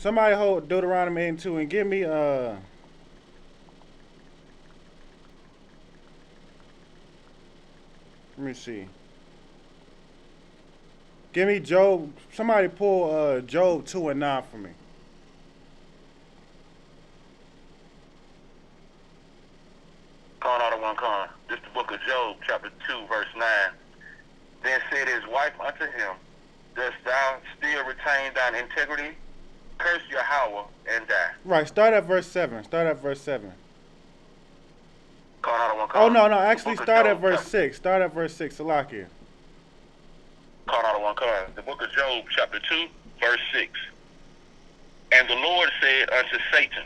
Somebody hold Deuteronomy 8 and 2 and give me let me see. Give me Job. Somebody pull Job 2 and 9 for me. Con out of one con. This is the book of Job, chapter 2, verse 9. Then said his wife unto him, dost thou still retain thine integrity? Curse Yahweh and die. Right, start at verse 7. Start at verse 7. Con out of one Oh con. no, no, The actually book of start at Job, verse 6. Start at verse 6, Salakia. con out of one con. The book of Job, chapter 2, verse 6. And the Lord said unto Satan,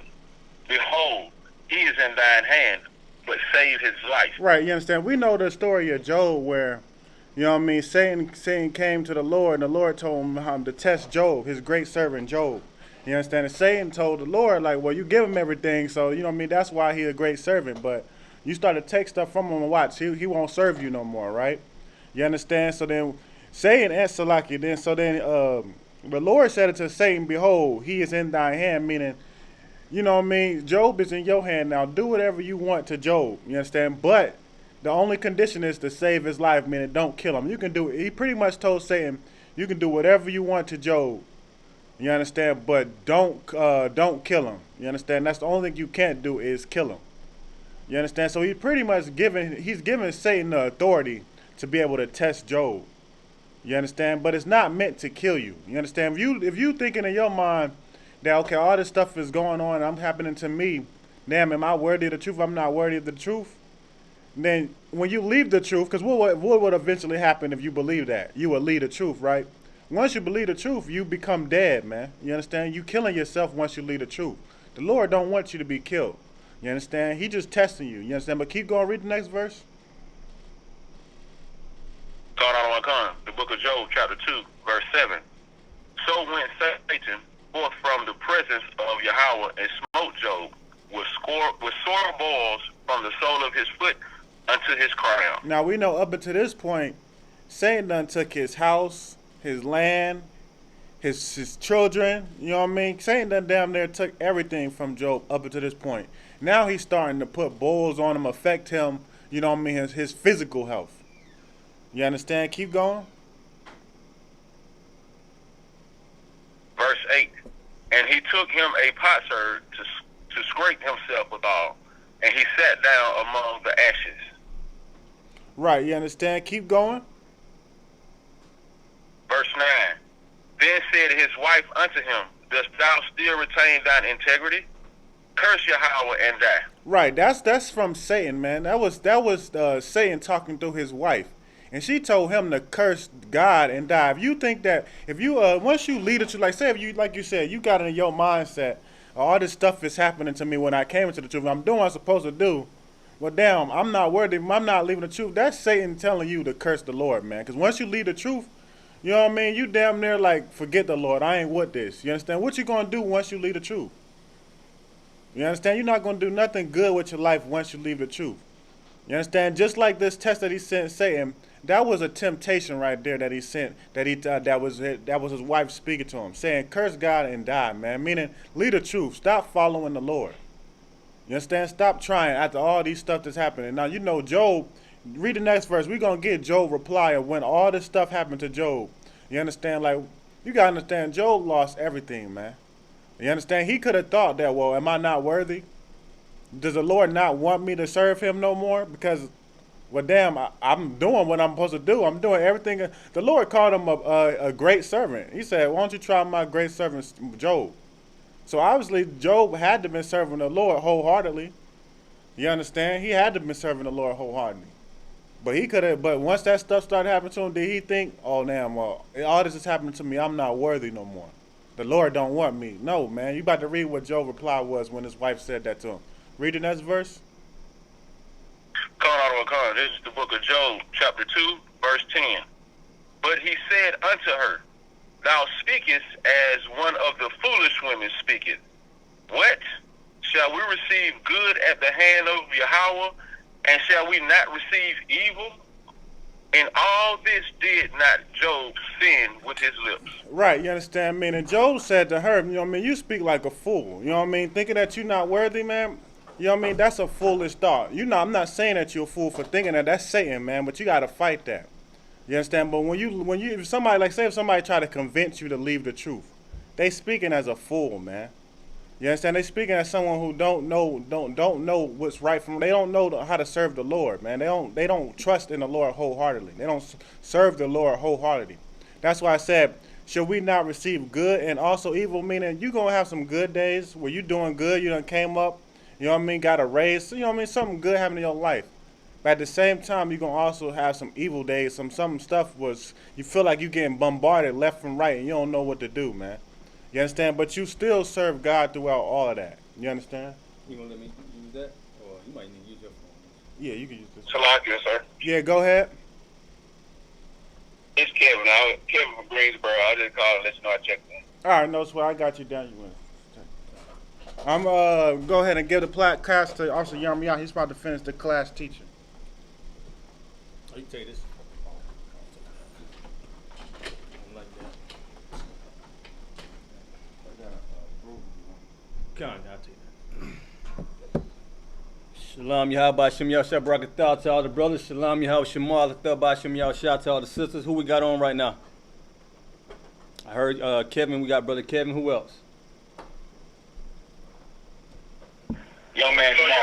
behold, he is in thine hand, but save his life. Right, you understand? We know the story of Job where, you know what I mean, Satan came to the Lord and the Lord told him to test Job, his great servant Job. You understand? And Satan told the Lord, like, well, you give him everything, so, you know what I mean, that's why he a great servant. But you start to take stuff from him and watch, he won't serve you no more, right? You understand? So then Satan asked Salaki, the Lord said unto Satan, behold, he is in thy hand, meaning, you know what I mean, Job is in your hand now. Do whatever you want to Job. You understand? But the only condition is to save his life, meaning don't kill him. You can do it. He pretty much told Satan, you can do whatever you want to Job. You understand? But don't kill him. You understand? That's the only thing you can't do is kill him. You understand? So he's giving Satan the authority to be able to test Job. You understand? But it's not meant to kill you. You understand? If you thinking in your mind that okay, all this stuff is going on, I'm happening to me. Damn, am I worthy of the truth? I'm not worthy of the truth. Then when you leave the truth, because what would eventually happen if you believe that? You will leave the truth, right? Once you believe the truth, you become dead, man. You understand? You killing yourself once you leave the truth. The Lord don't want you to be killed. You understand? He just testing you. You understand? But keep going. Read the next verse. Con out of one con. The book of Job, chapter 2, verse 7. So went Satan forth from the presence of Yahweh and smote Job with sore boils from the sole of his foot unto his crown. Now we know up until this point, Satan done took his house, his land, his children. You know what I mean? Satan done damn near took everything from Job up until this point. Now he's starting to put boils on him, affect him. You know what I mean? His physical health. You understand? Keep going. Verse 8. And he took him a potsherd to scrape himself withal, and he sat down among the ashes. Right, you understand? Keep going. Verse 9. Then said his wife unto him, dost thou still retain thine integrity? Curse Yahweh and die. Right, that's from Satan, man. That was Satan talking through his wife, and she told him to curse God and die. If you think that, if you once you lead it to, like, say if you, like you said, you got it in your mindset, all this stuff is happening to me when I came into the truth. I'm doing what I'm supposed to do. Well, damn, I'm not worthy. I'm not leaving the truth. That's Satan telling you to curse the Lord, man. Because once you leave the truth, you know what I mean. You damn near like forget the Lord. I ain't with this. You understand? What you gonna do once you leave the truth? You understand? You're not going to do nothing good with your life once you leave the truth. You understand? Just like this test that he sent Satan, that was a temptation right there that he sent. That was his wife speaking to him, saying, "Curse God and die, man." Meaning, leave the truth. Stop following the Lord. You understand? Stop trying after all these stuff that's happening. Now you know Job. Read the next verse. We're gonna get Job reply of when all this stuff happened to Job. You understand? Like you gotta understand, Job lost everything, man. You understand? He could have thought that, well, am I not worthy? Does the Lord not want me to serve him no more? Because, well, damn, I'm doing what I'm supposed to do. I'm doing everything. The Lord called him a great servant. He said, why don't you try my great servant, Job? So obviously, Job had to have been serving the Lord wholeheartedly. You understand? He had to have been serving the Lord wholeheartedly. But he could have. But once that stuff started happening to him, did he think, oh, damn, well, all this is happening to me. I'm not worthy no more. The Lord don't want me. No, man. You about to read what Job's reply was when his wife said that to him. Read the next verse. This is the book of Job, chapter 2, verse 10. But he said unto her, thou speakest as one of the foolish women speaketh. What? Shall we receive good at the hand of Yahweh, and shall we not receive evil? In all this did not Job sin with his lips. Right, you understand me? And Job said to her, you know what I mean, you speak like a fool. You know what I mean? Thinking that you're not worthy, man. You know what I mean? That's a foolish thought. I'm not saying that you're a fool for thinking that. That's Satan, man. But you gotta fight that. You understand? But if somebody, like, say if somebody try to convince you to leave the truth, they speaking as a fool, man. You understand? They speaking as someone who don't know what's right from. They don't know how to serve the Lord, man. They don't trust in the Lord wholeheartedly. They don't serve the Lord wholeheartedly. That's why I said, should we not receive good and also evil? Meaning you gonna have some good days where you doing good. You done came up. You know what I mean? Got a raise. You know what I mean? Something good happened in your life. But at the same time, you're gonna also have some evil days. Some stuff was you feel like you getting bombarded left and right, and you don't know what to do, man. You understand? But you still serve God throughout all of that. You understand? You gonna let me use that, or you might need to use your phone? Yeah, you can use this. Salakia, sir. Yeah, go ahead. It's Kevin. Kevin from Greensboro. I just called and let you know I checked in. All right, no sweat. I got you down. You win. I'm go ahead and give the class to Officer Yarmiyah. He's about to finish the class teaching. Oh, you can take this. Like that. Come on, I'll take that. Shalom Yahweh Shem Yahshua Barakatah to all the brothers. Shalom Yahweh Shemal Athabah Shem Yahshua to all the sisters. Who we got on right now? I heard Kevin. We got brother Kevin. Who else? Young man, Jamal.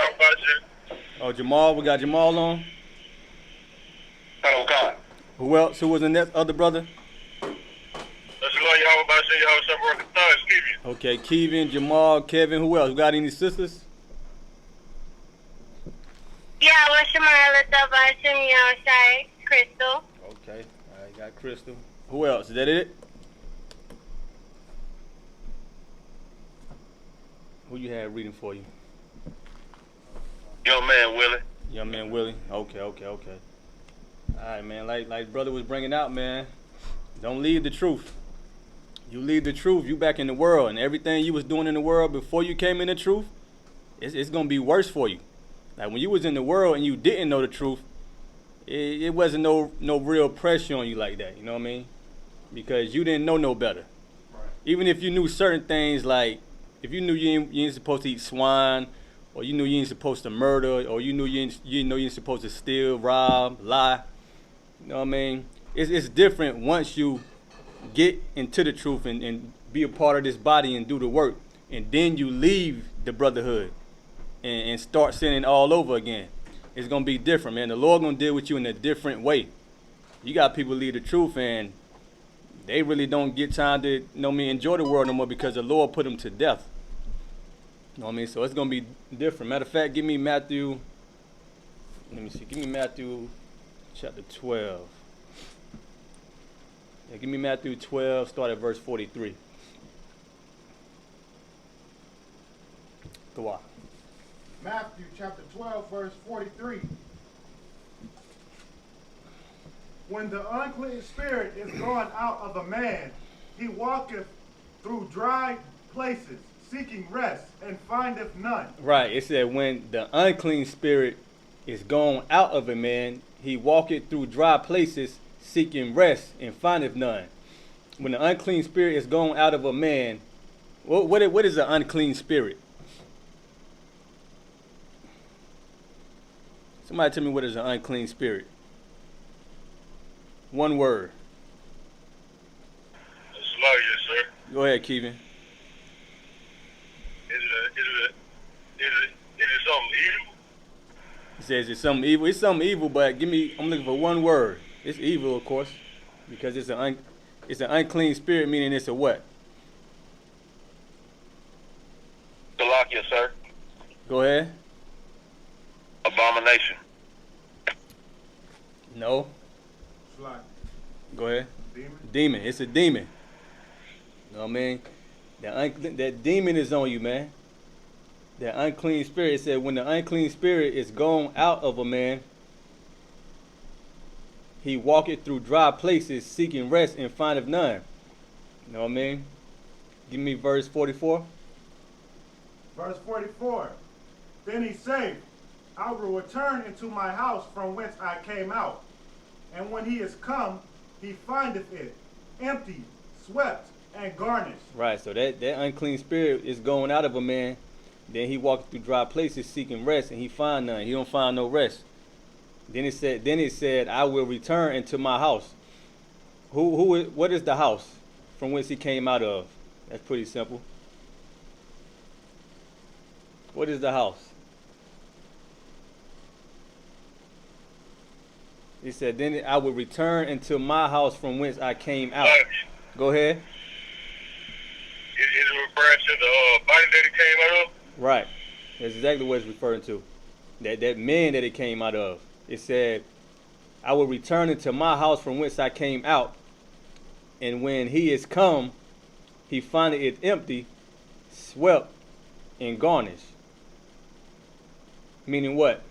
Oh, Jamal. We got Jamal on. Hello, God. Who else? Who was the next other brother? Okay, Kevin, Jamal, Kevin. Who else? We got any sisters? Yeah, what's your Crystal. Okay, all right, got Crystal. Who else? Is that it? Who you had reading for you? Young man, Willie. Young man Willie. Okay. All right, man. Like brother was bringing out, man. Don't leave the truth. You leave the truth, you back in the world, and everything you was doing in the world before you came in the truth, it's gonna be worse for you. Like when you was in the world and you didn't know the truth, it wasn't no real pressure on you like that. You know what I mean? Because you didn't know no better. Right. Even if you knew certain things, like if you knew you ain't supposed to eat swine, or you knew you ain't supposed to murder, or you knew you ain't supposed to steal, rob, lie. You know what I mean? It's different once you get into the truth and be a part of this body and do the work, and then you leave the brotherhood and start sinning all over again. It's gonna be different, man. The Lord gonna deal with you in a different way. You got people leave the truth and they really don't get time to enjoy the world no more because the Lord put them to death. You know what I mean? So it's gonna be different. Matter of fact, give me Matthew. Let me see. Give me Matthew chapter 12. Yeah, give me Matthew 12, start at verse 43. Go on. Matthew chapter 12, verse 43. When the unclean spirit is gone out of a man, he walketh through dry places, seeking rest, and findeth none. Right. It said when the unclean spirit is gone out of a man, he walketh through dry places, seeking rest, and findeth none. When the unclean spirit is gone out of a man, what is an unclean spirit? Somebody tell me what is an unclean spirit. One word. Yes, sir. Go ahead, Kevin. Is it something evil? It says it's something evil. It's something evil, but I'm looking for one word. It's evil, of course, because it's an unclean spirit, meaning it's a what? Salakia, sir. Go ahead. Abomination. No. Like Go ahead. demon. Demon. It's a demon. You know what I mean? That demon is on you, man. That unclean spirit. It said when the unclean spirit is gone out of a man, he walketh through dry places, seeking rest, and findeth none. You know what I mean? Give me verse 44. Verse 44. Then he said, I will return into my house from whence I came out. And when he is come, he findeth it empty, swept, and garnished. Right, so that unclean spirit is going out of a man. Then he walked through dry places seeking rest, and he find none. He don't find no rest. Then it said, I will return into my house. What is the house from whence he came out of? That's pretty simple. What is the house? He said, then I will return into my house from whence I came out. Go ahead. Is it referring to the body that it came out of? Right. That's exactly what it's referring to. That man that it came out of. It said, I will return into my house from whence I came out. And when he is come, he findeth it empty, swept, and garnished. Meaning what?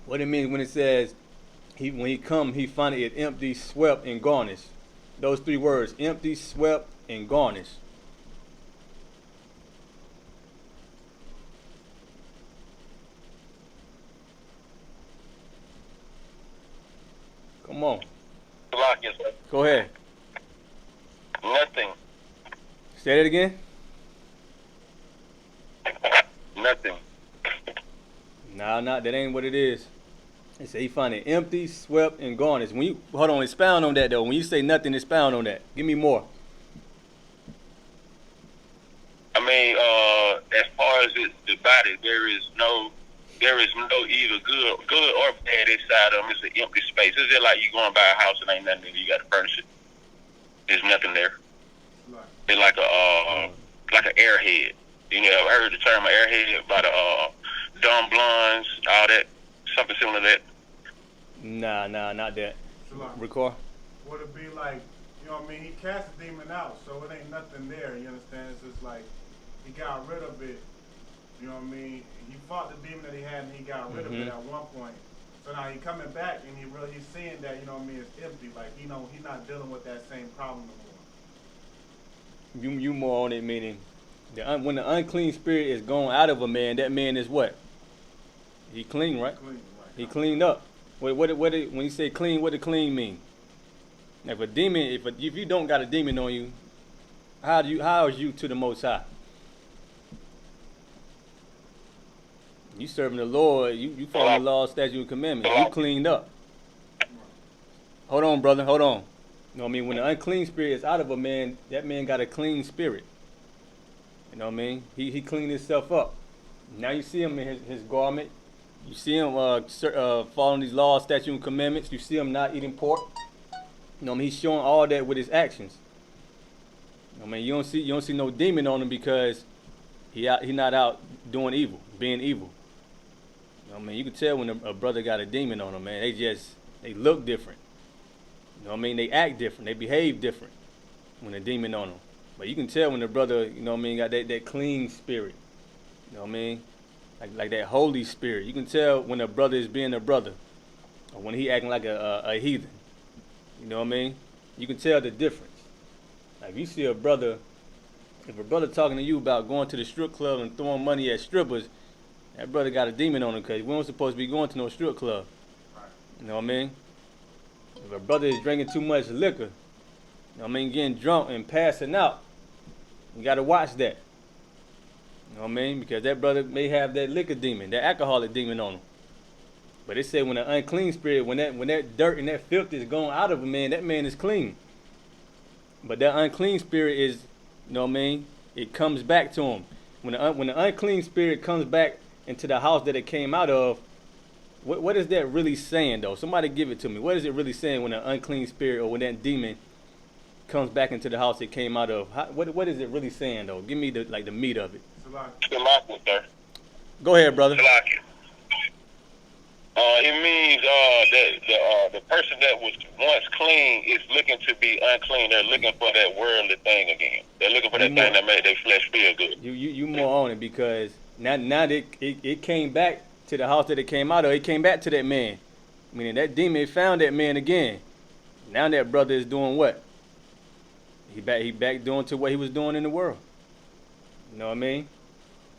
What it means when it says, when he come, he findeth it empty, swept, and garnished. Those three words, empty, swept, and garnished. Come on. Go ahead. Nothing. Say that again. Nothing. Nah, that ain't what it is. It say he find it empty, swept, and garnished. When you hold on, expound on that though. When you say nothing, expound on that. Give me more. I mean, as far as the body, there is no either good or bad inside of them. It's an empty space. It's just like you going to buy a house and ain't nothing there. You got to furnish it. There's nothing there. It's like an airhead. You know, I've heard the term airhead by the dumb blondes, all that, something similar to that. Nah, not that. Record. Would it be like, you know what I mean? He cast the demon out, so it ain't nothing there. You understand? It's just like he got rid of it. You know what I mean? He fought the demon that he had, and he got rid of it at one point. So now he coming back, and he's seeing that, you know what I mean, it's empty. Like, you know, he's not dealing with that same problem no more. You more on it, meaning when the unclean spirit is going out of a man, that man is what? He clean, right? Clean, right. He cleaned up. When you say clean, what does clean mean? If a demon, if you don't got a demon on you, how is you to the Most High? You serving the Lord, you following the law, statute, and commandments. You cleaned up. Hold on, brother, hold on. You know what I mean? When the unclean spirit is out of a man, that man got a clean spirit. You know what I mean? He cleaned himself up. Now you see him in his garment. You see him following these laws, statutes, and commandments. You see him not eating pork. You know what I mean? He's showing all that with his actions. You know what I mean? You don't see no demon on him because he not out doing evil, being evil. You know what I mean? You can tell when a brother got a demon on him, man. They look different. You know what I mean? They act different. They behave different when a demon on them. But you can tell when the brother, you know what I mean, got that clean spirit. You know what I mean? Like that Holy Spirit. You can tell when a brother is being a brother or when he acting like a heathen. You know what I mean? You can tell the difference. Like if you see if a brother talking to you about going to the strip club and throwing money at strippers, that brother got a demon on him because we weren't supposed to be going to no strip club. You know what I mean? If a brother is drinking too much liquor, you know what I mean, getting drunk and passing out, you got to watch that. You know what I mean? Because that brother may have that liquor demon, that alcoholic demon on him. But it said when an unclean spirit, when that dirt and that filth is going out of a man, that man is clean. But that unclean spirit is, you know what I mean, it comes back to him. When the unclean spirit comes back into the house that it came out of, what is that really saying, though? Somebody give it to me. What is it really saying when an unclean spirit or when that demon comes back into the house it came out of? What is it really saying, though? Give me the meat of it. Sir. Go ahead, brother. It means that the person that was once clean is looking to be unclean. They're looking for that worldly thing again. They're looking for that thing that made their flesh feel good. You more on it because now that it came back to the house that it came out of. It came back to that man. Meaning that demon found that man again. Now that brother is doing what? He back doing to what he was doing in the world. You know what I mean?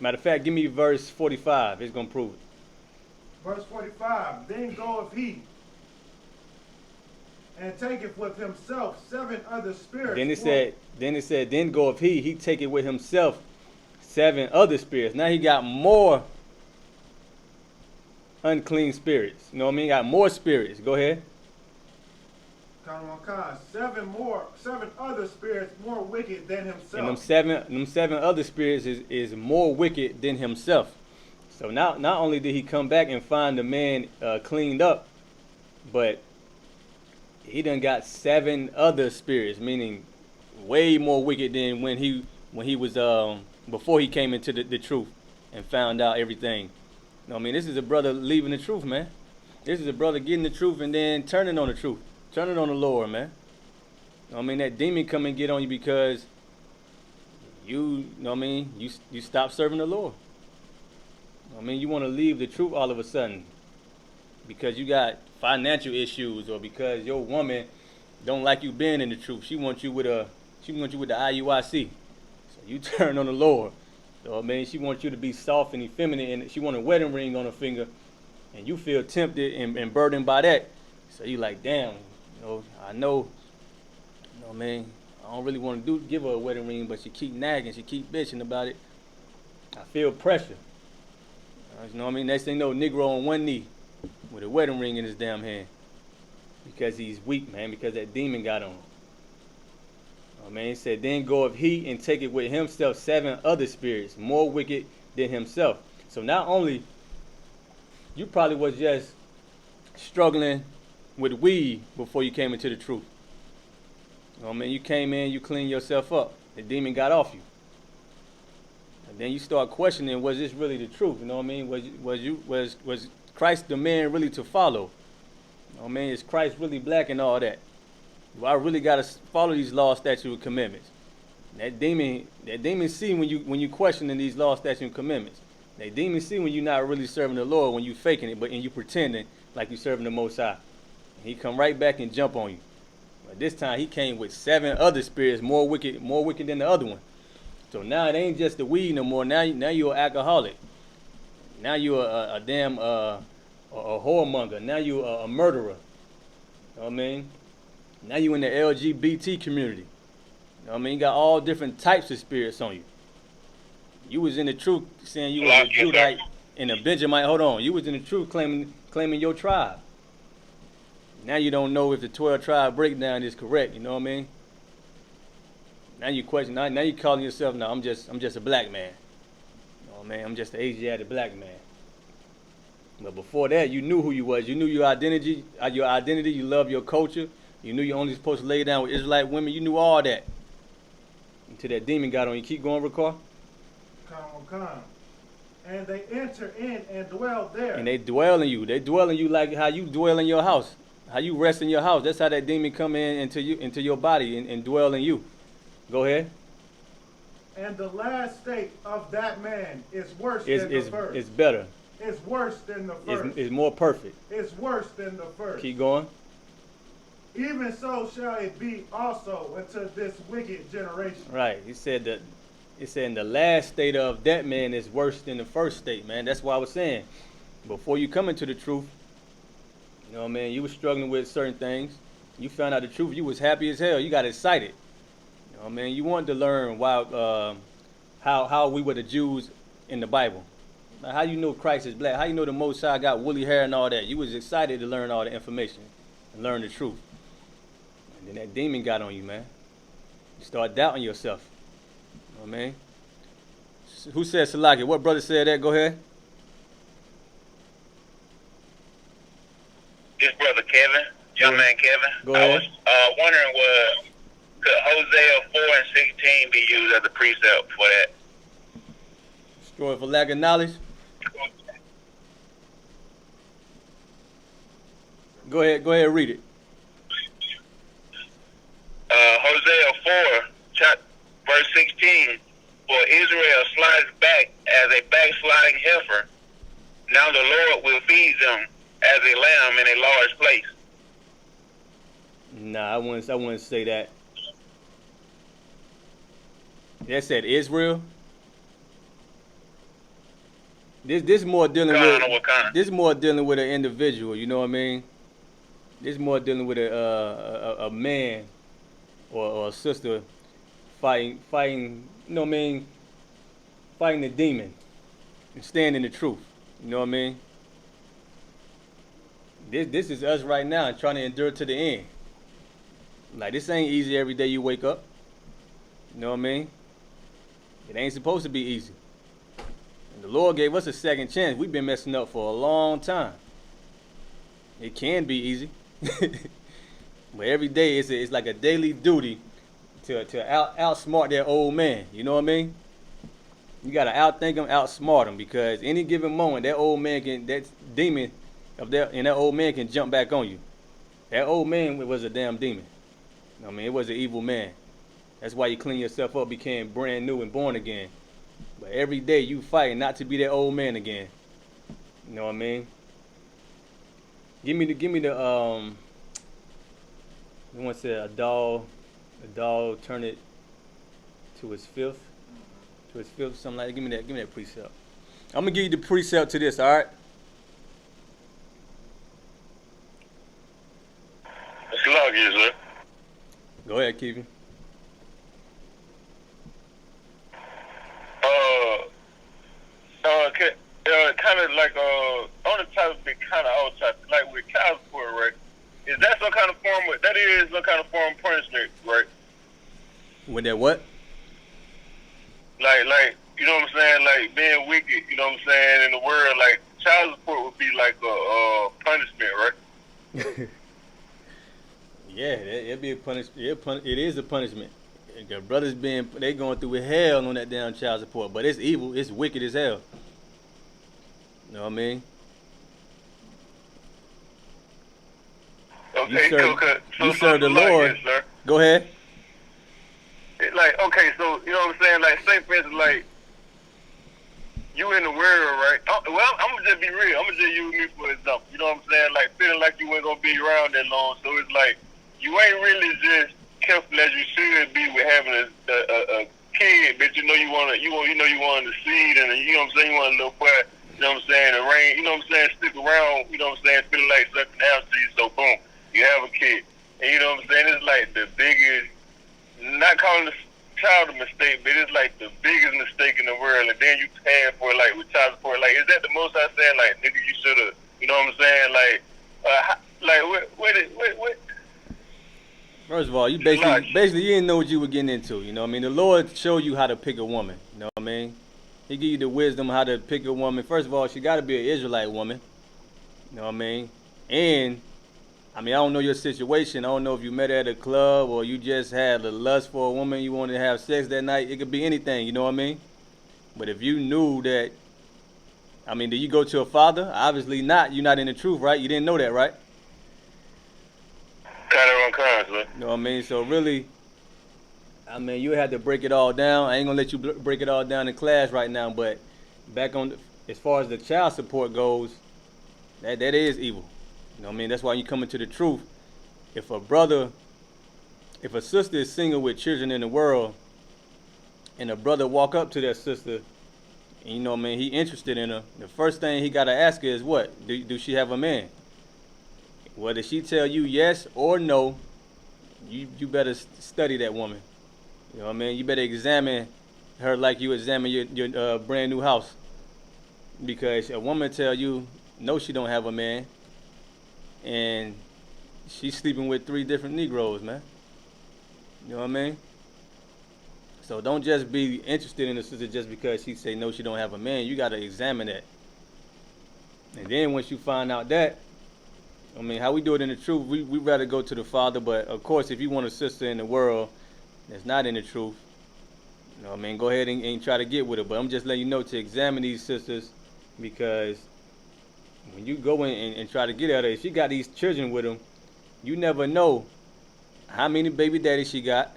Matter of fact, give me verse 45. It's gonna prove it. Verse 45. Then goeth he and taketh with himself 7 other spirits. Then goeth he taketh with himself 7 other spirits. Now he got more unclean spirits. You know what I mean? Got more spirits. Go ahead. Seven other spirits more wicked than himself. And them seven other spirits is more wicked than himself. So not only did he come back and find the man cleaned up, but he done got 7 other spirits, meaning way more wicked than when he was before he came into the truth and found out everything. You know what I mean? This is a brother leaving the truth, man. This is a brother getting the truth and then turning on the truth. Turning on the Lord, man. You know what I mean? That demon come and get on you because you know what I mean? You stop serving the Lord. You know what I mean? You want to leave the truth all of a sudden because you got financial issues or because your woman don't like you being in the truth. She wants you with the IUIC. So you turn on the Lord. So I mean, she wants you to be soft and effeminate, and she want a wedding ring on her finger, and you feel tempted and burdened by that. So you like, damn, I know, I mean, I don't really want to give her a wedding ring, but she keep nagging, she keep bitching about it. I feel pressure. You know what I mean? Next thing you know, Negro on one knee with a wedding ring in his damn hand because he's weak, man, because that demon got on him. Oh, man, he said, then goeth he and taketh with himself 7 other spirits, more wicked than himself. So not only you probably was just struggling with weed before you came into the truth. You know what I mean? You came in, you cleaned yourself up. The demon got off you. And then you start questioning, was this really the truth? You know what I mean? Was Christ the man really to follow? You know what I mean? Is Christ really black and all that? Do I really got to follow these law, statutes, and commandments? That demon see when you questioning these law, statutes, and commandments. That demon see when you're not really serving the Lord, when you faking it, and you pretending like you serving the Most High. And he come right back and jump on you. But this time he came with 7 other spirits more wicked than the other one. So now it ain't just the weed no more. Now you're an alcoholic. Now you're a damn a whoremonger. Now you're a murderer. You know what I mean? Now you in the LGBT community. You know what I mean? You got all different types of spirits on you. You was in the truth saying you was a Judite and a Benjamite. Hold on. You was in the truth claiming your tribe. Now you don't know if the 12 tribe breakdown is correct. You know what I mean? Now you question. Now you calling yourself. No, I'm just a black man. You know what I mean? I'm just an Asiatic black man. But before that, you knew who you was. You knew your identity. You love your culture. You knew you're only supposed to lay down with Israelite women. You knew all that. Until that demon got on you. Keep going, Ricard. Come. And they enter in and dwell there. And they dwell in you. They dwell in you like how you dwell in your house. How you rest in your house. That's how that demon come in into your body and dwell in you. Go ahead. And the last state of that man is worse than the first. It's better. It's worse than the first. It's more perfect. It's worse than the first. Keep going. Even so shall it be also unto this wicked generation. Right. He said that. It said in the last state of that man is worse than the first state, man. That's why I was saying, before you come into the truth, you know what I mean, you was struggling with certain things. You found out the truth, you was happy as hell. You got excited. You know what I mean? You wanted to learn why, how we were the Jews in the Bible. How you know Christ is black? How you know the Most High got woolly hair and all that? You was excited to learn all the information and learn the truth. And then that demon got on you, man. You start doubting yourself. You know what I mean? Who said Salaki? What brother said that? Go ahead. This brother Kevin, young man Kevin. Go ahead. I was wondering, could Hosea 4 and 16 be used as a precept for that? Destroy for lack of knowledge. Go ahead, read it. Hosea 4, verse 16, for Israel slides back as a backsliding heifer. Now the Lord will feed them as a lamb in a large place. Nah, I wouldn't say that. That said Israel. This more dealing Kind of with what kind? this more dealing with an individual. You know what I mean? This more dealing with a man or a sister fighting. You know what I mean? Fighting the demon and staying in the truth. You know what I mean? This is us right now trying to endure to the end. Like this ain't easy every day you wake up. You know what I mean? It ain't supposed to be easy. And the Lord gave us a second chance. We've been messing up for a long time. It can be easy. But every day it's like a daily duty to outsmart that old man. You know what I mean? You gotta outthink him, outsmart him, because any given moment that old man can, that demon and that old man can jump back on you. That old man was a damn demon. I mean, it was an evil man. That's why you clean yourself up, became brand new and born again. But every day you fighting not to be that old man again. You know what I mean? Give me the one said a dog turn it to its fifth, something like that. Give me that precept. I'm gonna give you the precept to this, all right? It's log you, sir. Go ahead, Keegan. Kind of like on the topic, kind of off topic, like with child support, right? Is that some kind of form? That is some kind of form of punishment, right? With that what? Like you know what I'm saying? Like being wicked, you know what I'm saying? In the world, like child support would be like a punishment, right? Yeah, it'd be a punishment. It is a punishment. The brothers they going through hell on that damn child support, but it's evil. It's wicked as hell. You know what I mean? Okay, You serve the Lord. Yes, sir. Go ahead. Like, okay, so you know what I'm saying? Like, say for instance, like you in the world, right? Well, I'm gonna just be real. I'm gonna just use me for example. You know what I'm saying? Like feeling like you ain't gonna be around that long, so it's like you ain't really just careful as you should be with having a kid, but you know you want the seed, and you know what I'm saying, you want a little boy. You know what I'm saying? The rain, you know what I'm saying, stick around, you know what I'm saying, feeling like something else to you, so boom, you have a kid. And you know what I'm saying? It's like the biggest, not calling the child a mistake, but it's like the biggest mistake in the world. And then you paying for it, like with child support. Like, is that the most I saying? Like, nigga, you should have, you know what I'm saying? What? First of all, you basically you didn't know what you were getting into. You know what I mean? The Lord showed you how to pick a woman. You know what I mean? He give you the wisdom how to pick a woman. First of all, she got to be an Israelite woman. You know what I mean? And, I don't know your situation. I don't know if you met her at a club or you just had a lust for a woman, you wanted to have sex that night. It could be anything, you know what I mean? But if you knew that, did you go to a father? Obviously not. You're not in the truth, right? You didn't know that, right? Kind of on cars, man. You know what I mean? So really, you had to break it all down. I ain't gonna let you break it all down in class right now, but back on as far as the child support goes, that is evil. You know what I mean? That's why you come into the truth. If a sister is single with children in the world, and a brother walk up to that sister, and you know what I mean, he interested in her, the first thing he gotta ask her is what? Do she have a man? Whether she tell you yes or no, you better study that woman. You know what I mean? You better examine her like you examine your brand new house. Because a woman tell you no, she don't have a man, and she's sleeping with 3 different Negroes, man. You know what I mean? So don't just be interested in a sister just because she say no, she don't have a man. You gotta examine that. And then once you find out that, how we do it in the truth, we rather go to the Father. But of course, if you want a sister in the world that's not in the truth, you know what I mean, go ahead and try to get with her. But I'm just letting you know to examine these sisters, because when you go in and try to get at her, if she got these children with them, you never know how many baby daddies she got,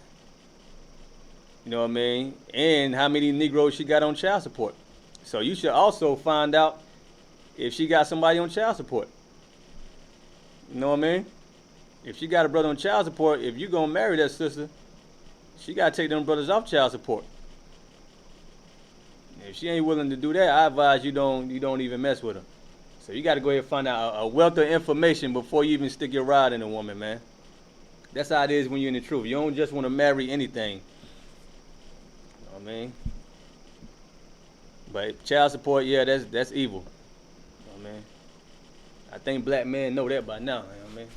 you know what I mean, and how many Negroes she got on child support. So you should also find out if she got somebody on child support. You know what I mean? If she got a brother on child support, if you gonna marry that sister, she gotta take them brothers off child support. If she ain't willing to do that, I advise you don't even mess with her. So you got to go ahead and find out a wealth of information before you even stick your rod in a woman, man. That's how it is when you're in the truth. You don't just want to marry anything. You know what I mean? But child support, yeah, that's evil. You know what I mean? I think black men know that by now. You know what I mean?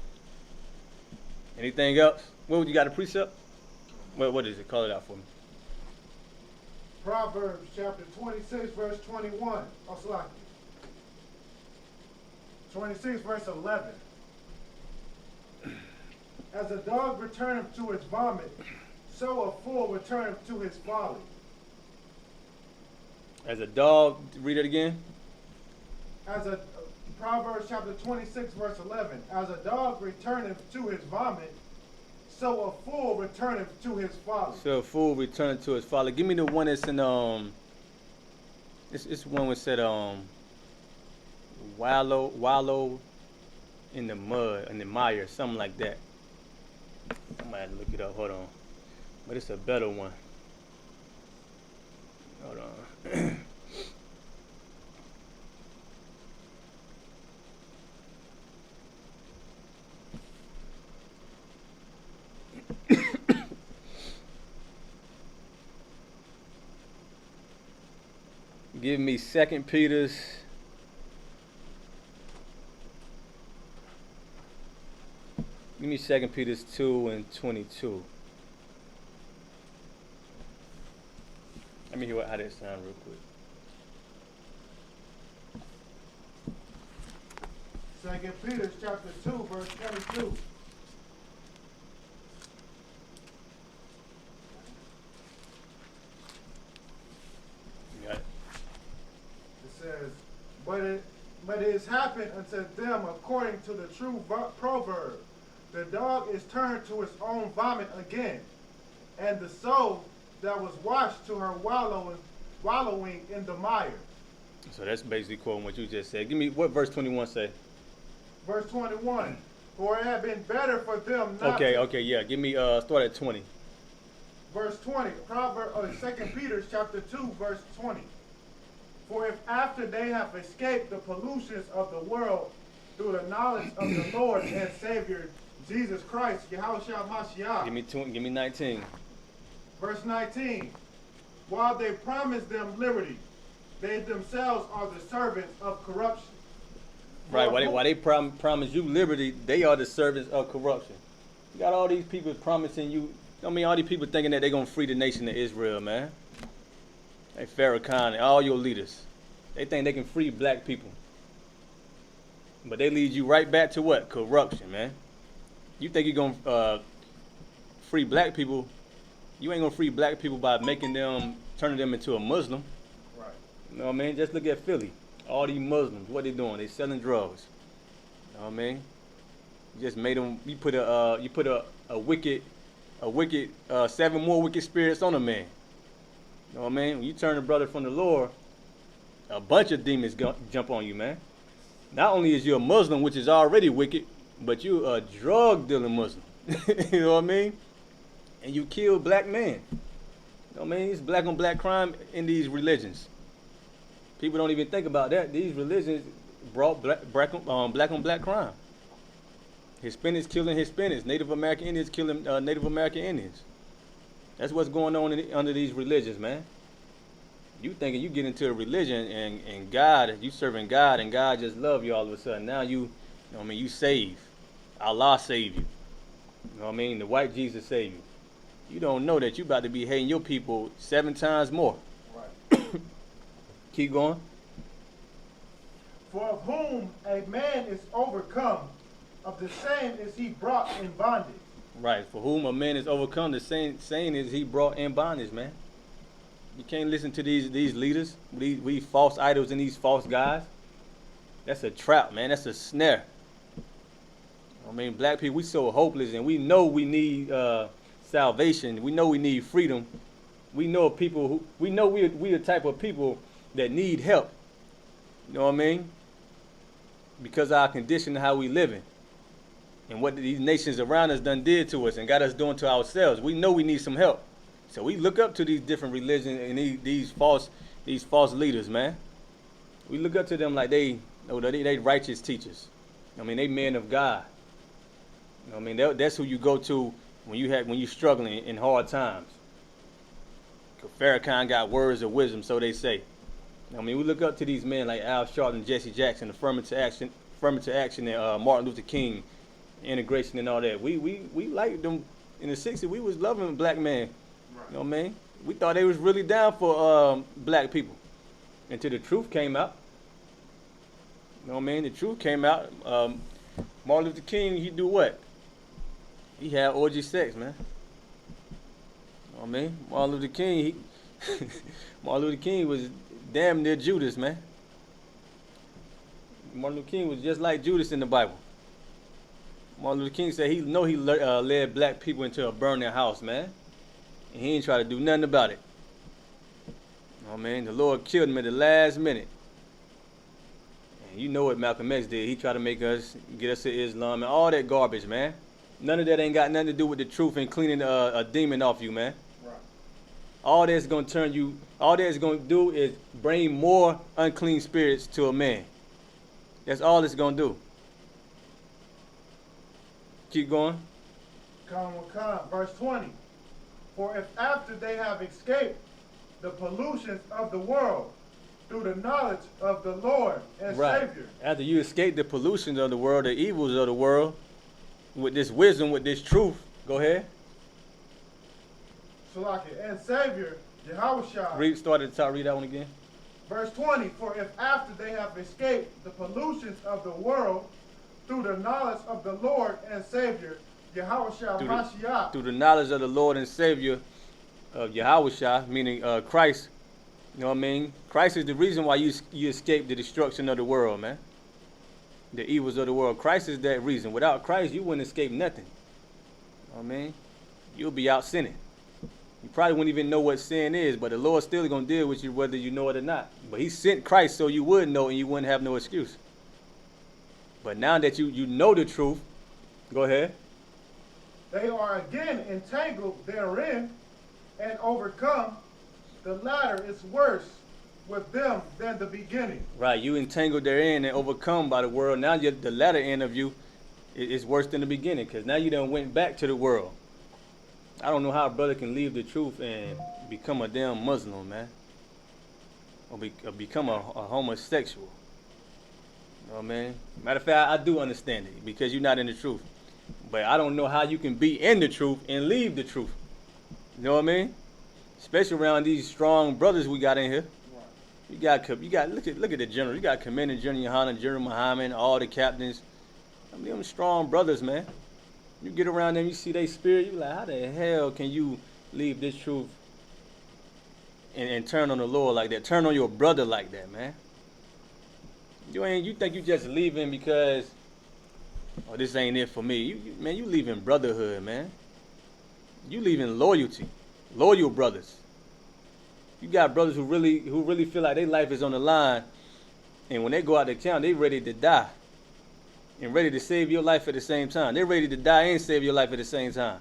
Anything else? What you got a precept? What is it? Call it out for me. Proverbs chapter 26, verse 21. Oslaki. 26, verse 11. As a dog returneth to his vomit, so a fool returneth to his folly. As a dog, read it again. As a Proverbs chapter 26, verse 11. As a dog returneth to his vomit, so a fool returneth to his folly. So a fool returneth to his folly. Give me the one that's in It's one that said wallow in the mud, in the mire, something like that. I might have to look it up. Hold on. But it's a better one. Hold on. Give me 2 Peter's. Give me 2 Peter's 2 and 22. Let me hear how that sounds real quick. 2 Peter chapter 2, verse 22. You got it? It says, but it is happened unto them according to the true proverb. The dog is turned to its own vomit again, and the soul that was washed to her wallowing in the mire. So that's basically quoting what you just said. Give me what verse 21 say. Verse 21. For it had been better for them not Okay, yeah. Give me start at 20. Verse 20. 2 Peter chapter 2, verse 20. For if after they have escaped the pollutions of the world through the knowledge of the Lord and Savior Jesus Christ, Yahushua Mashiach. Give me 19. Verse 19. While they promise them liberty, they themselves are the servants of corruption. Right, while they promise you liberty, they are the servants of corruption. You got all these people promising you, all these people thinking that they're going to free the nation of Israel, man. Hey, Farrakhan and all your leaders. They think they can free black people. But they lead you right back to what? Corruption, man. You think you're going to free black people. You ain't going to free black people by turning them into a Muslim. Right. You know what I mean? Just look at Philly. All these Muslims, what they doing? They selling drugs. You know what I mean? You just made them. You put a wicked 7 more wicked spirits on a man. You know what I mean? When you turn a brother from the Lord, a bunch of demons jump on you, man. Not only is you a Muslim, which is already wicked, but you a drug dealing Muslim. You know what I mean? And you kill black men. You know what I mean? It's black on black crime in these religions. People don't even think about that. These religions brought black on black crime. Hispanics killing Hispanics. Native American Indians killing Native American Indians. That's what's going on under these religions, man. You thinking you get into a religion and God, you serving God and God just love you all of a sudden. Now you know what I mean, you save. Allah save you. You know what I mean? The white Jesus save you. You don't know that you about to be hating your people 7 times more. Right. Keep going. For of whom a man is overcome, of the same is he brought in bondage. Right. For whom a man is overcome, the same is he brought in bondage, man. You can't listen to these leaders, these false idols and these false guys. That's a trap, man. That's a snare. I mean, black people, we so hopeless, and we know we need salvation. We know we need freedom. We know we the type of people that need help. You know what I mean? Because of our condition and how we living. And what these nations around us done did to us and got us doing to ourselves. We know we need some help. So we look up to these different religions and these false these false leaders, man. We look up to them like they righteous teachers. I mean, they men of God. I mean, that's who you go to when you struggling in hard times. Farrakhan got words of wisdom, so they say. I mean, we look up to these men like Al Sharpton, Jesse Jackson, affirmative action, and Martin Luther King, integration and all that. We liked them in the '60s. We was loving black men. Right. You know what I mean? We thought they was really down for black people until the truth came out. You know what I mean? The truth came out. Martin Luther King, he do what? He had orgy sex, man. You know what I mean? Martin Luther King, Martin Luther King was damn near Judas, man. Martin Luther King was just like Judas in the Bible. Martin Luther King said he led black people into a burning house, man. And he ain't try to do nothing about it. You know what I mean? The Lord killed him at the last minute. And you know what Malcolm X did. He tried to get us to Islam and all that garbage, man. None of that ain't got nothing to do with the truth and cleaning a demon off you, man. Right. All that's gonna do is bring more unclean spirits to a man. That's all it's gonna do. Keep going. Verse 20. For if after they have escaped the pollutions of the world through the knowledge of the Lord and Savior. After you escape the pollutions of the world, the evils of the world, with this wisdom, with this truth, go ahead. Salaki, and Savior, Yahushua. Start at the top, read that one again. Verse 20. For if after they have escaped the pollutions of the world through the knowledge of the Lord and Savior, Yahushua Mashiach. Through the knowledge of the Lord and Savior of Yahushua, meaning Christ. You know what I mean? Christ is the reason why you escape the destruction of the world, man. The evils of the world. Christ is that reason. Without Christ, you wouldn't escape nothing. You know what I mean? You'll be out sinning. You probably wouldn't even know what sin is, but the Lord's still going to deal with you whether you know it or not. But he sent Christ so you would know and you wouldn't have no excuse. But now that you know the truth, go ahead. They are again entangled therein and overcome. The latter is worse with them than the beginning. Right, you entangled therein and overcome by the world. Now the latter end of you is worse than the beginning, because now you done went back to the world. I don't know how a brother can leave the truth and become a damn Muslim, man. Or become a homosexual. You know what I mean? Matter of fact, I do understand it, because you're not in the truth. But I don't know how you can be in the truth and leave the truth. You know what I mean? Especially around these strong brothers we got in here. You got look at the general. You got Commander General Yohanan, General Muhammad, all the captains. I mean, them strong brothers, man. You get around them, you see their spirit, you like, how the hell can you leave this truth and turn on the Lord like that? Turn on your brother like that, man. You think you just leaving because, oh, this ain't it for me. Man, you leaving brotherhood, man. You leaving loyalty, loyal brothers. You got brothers who really feel like their life is on the line, and when they go out to town, they ready to die and ready to save your life at the same time. They're ready to die and save your life at the same time.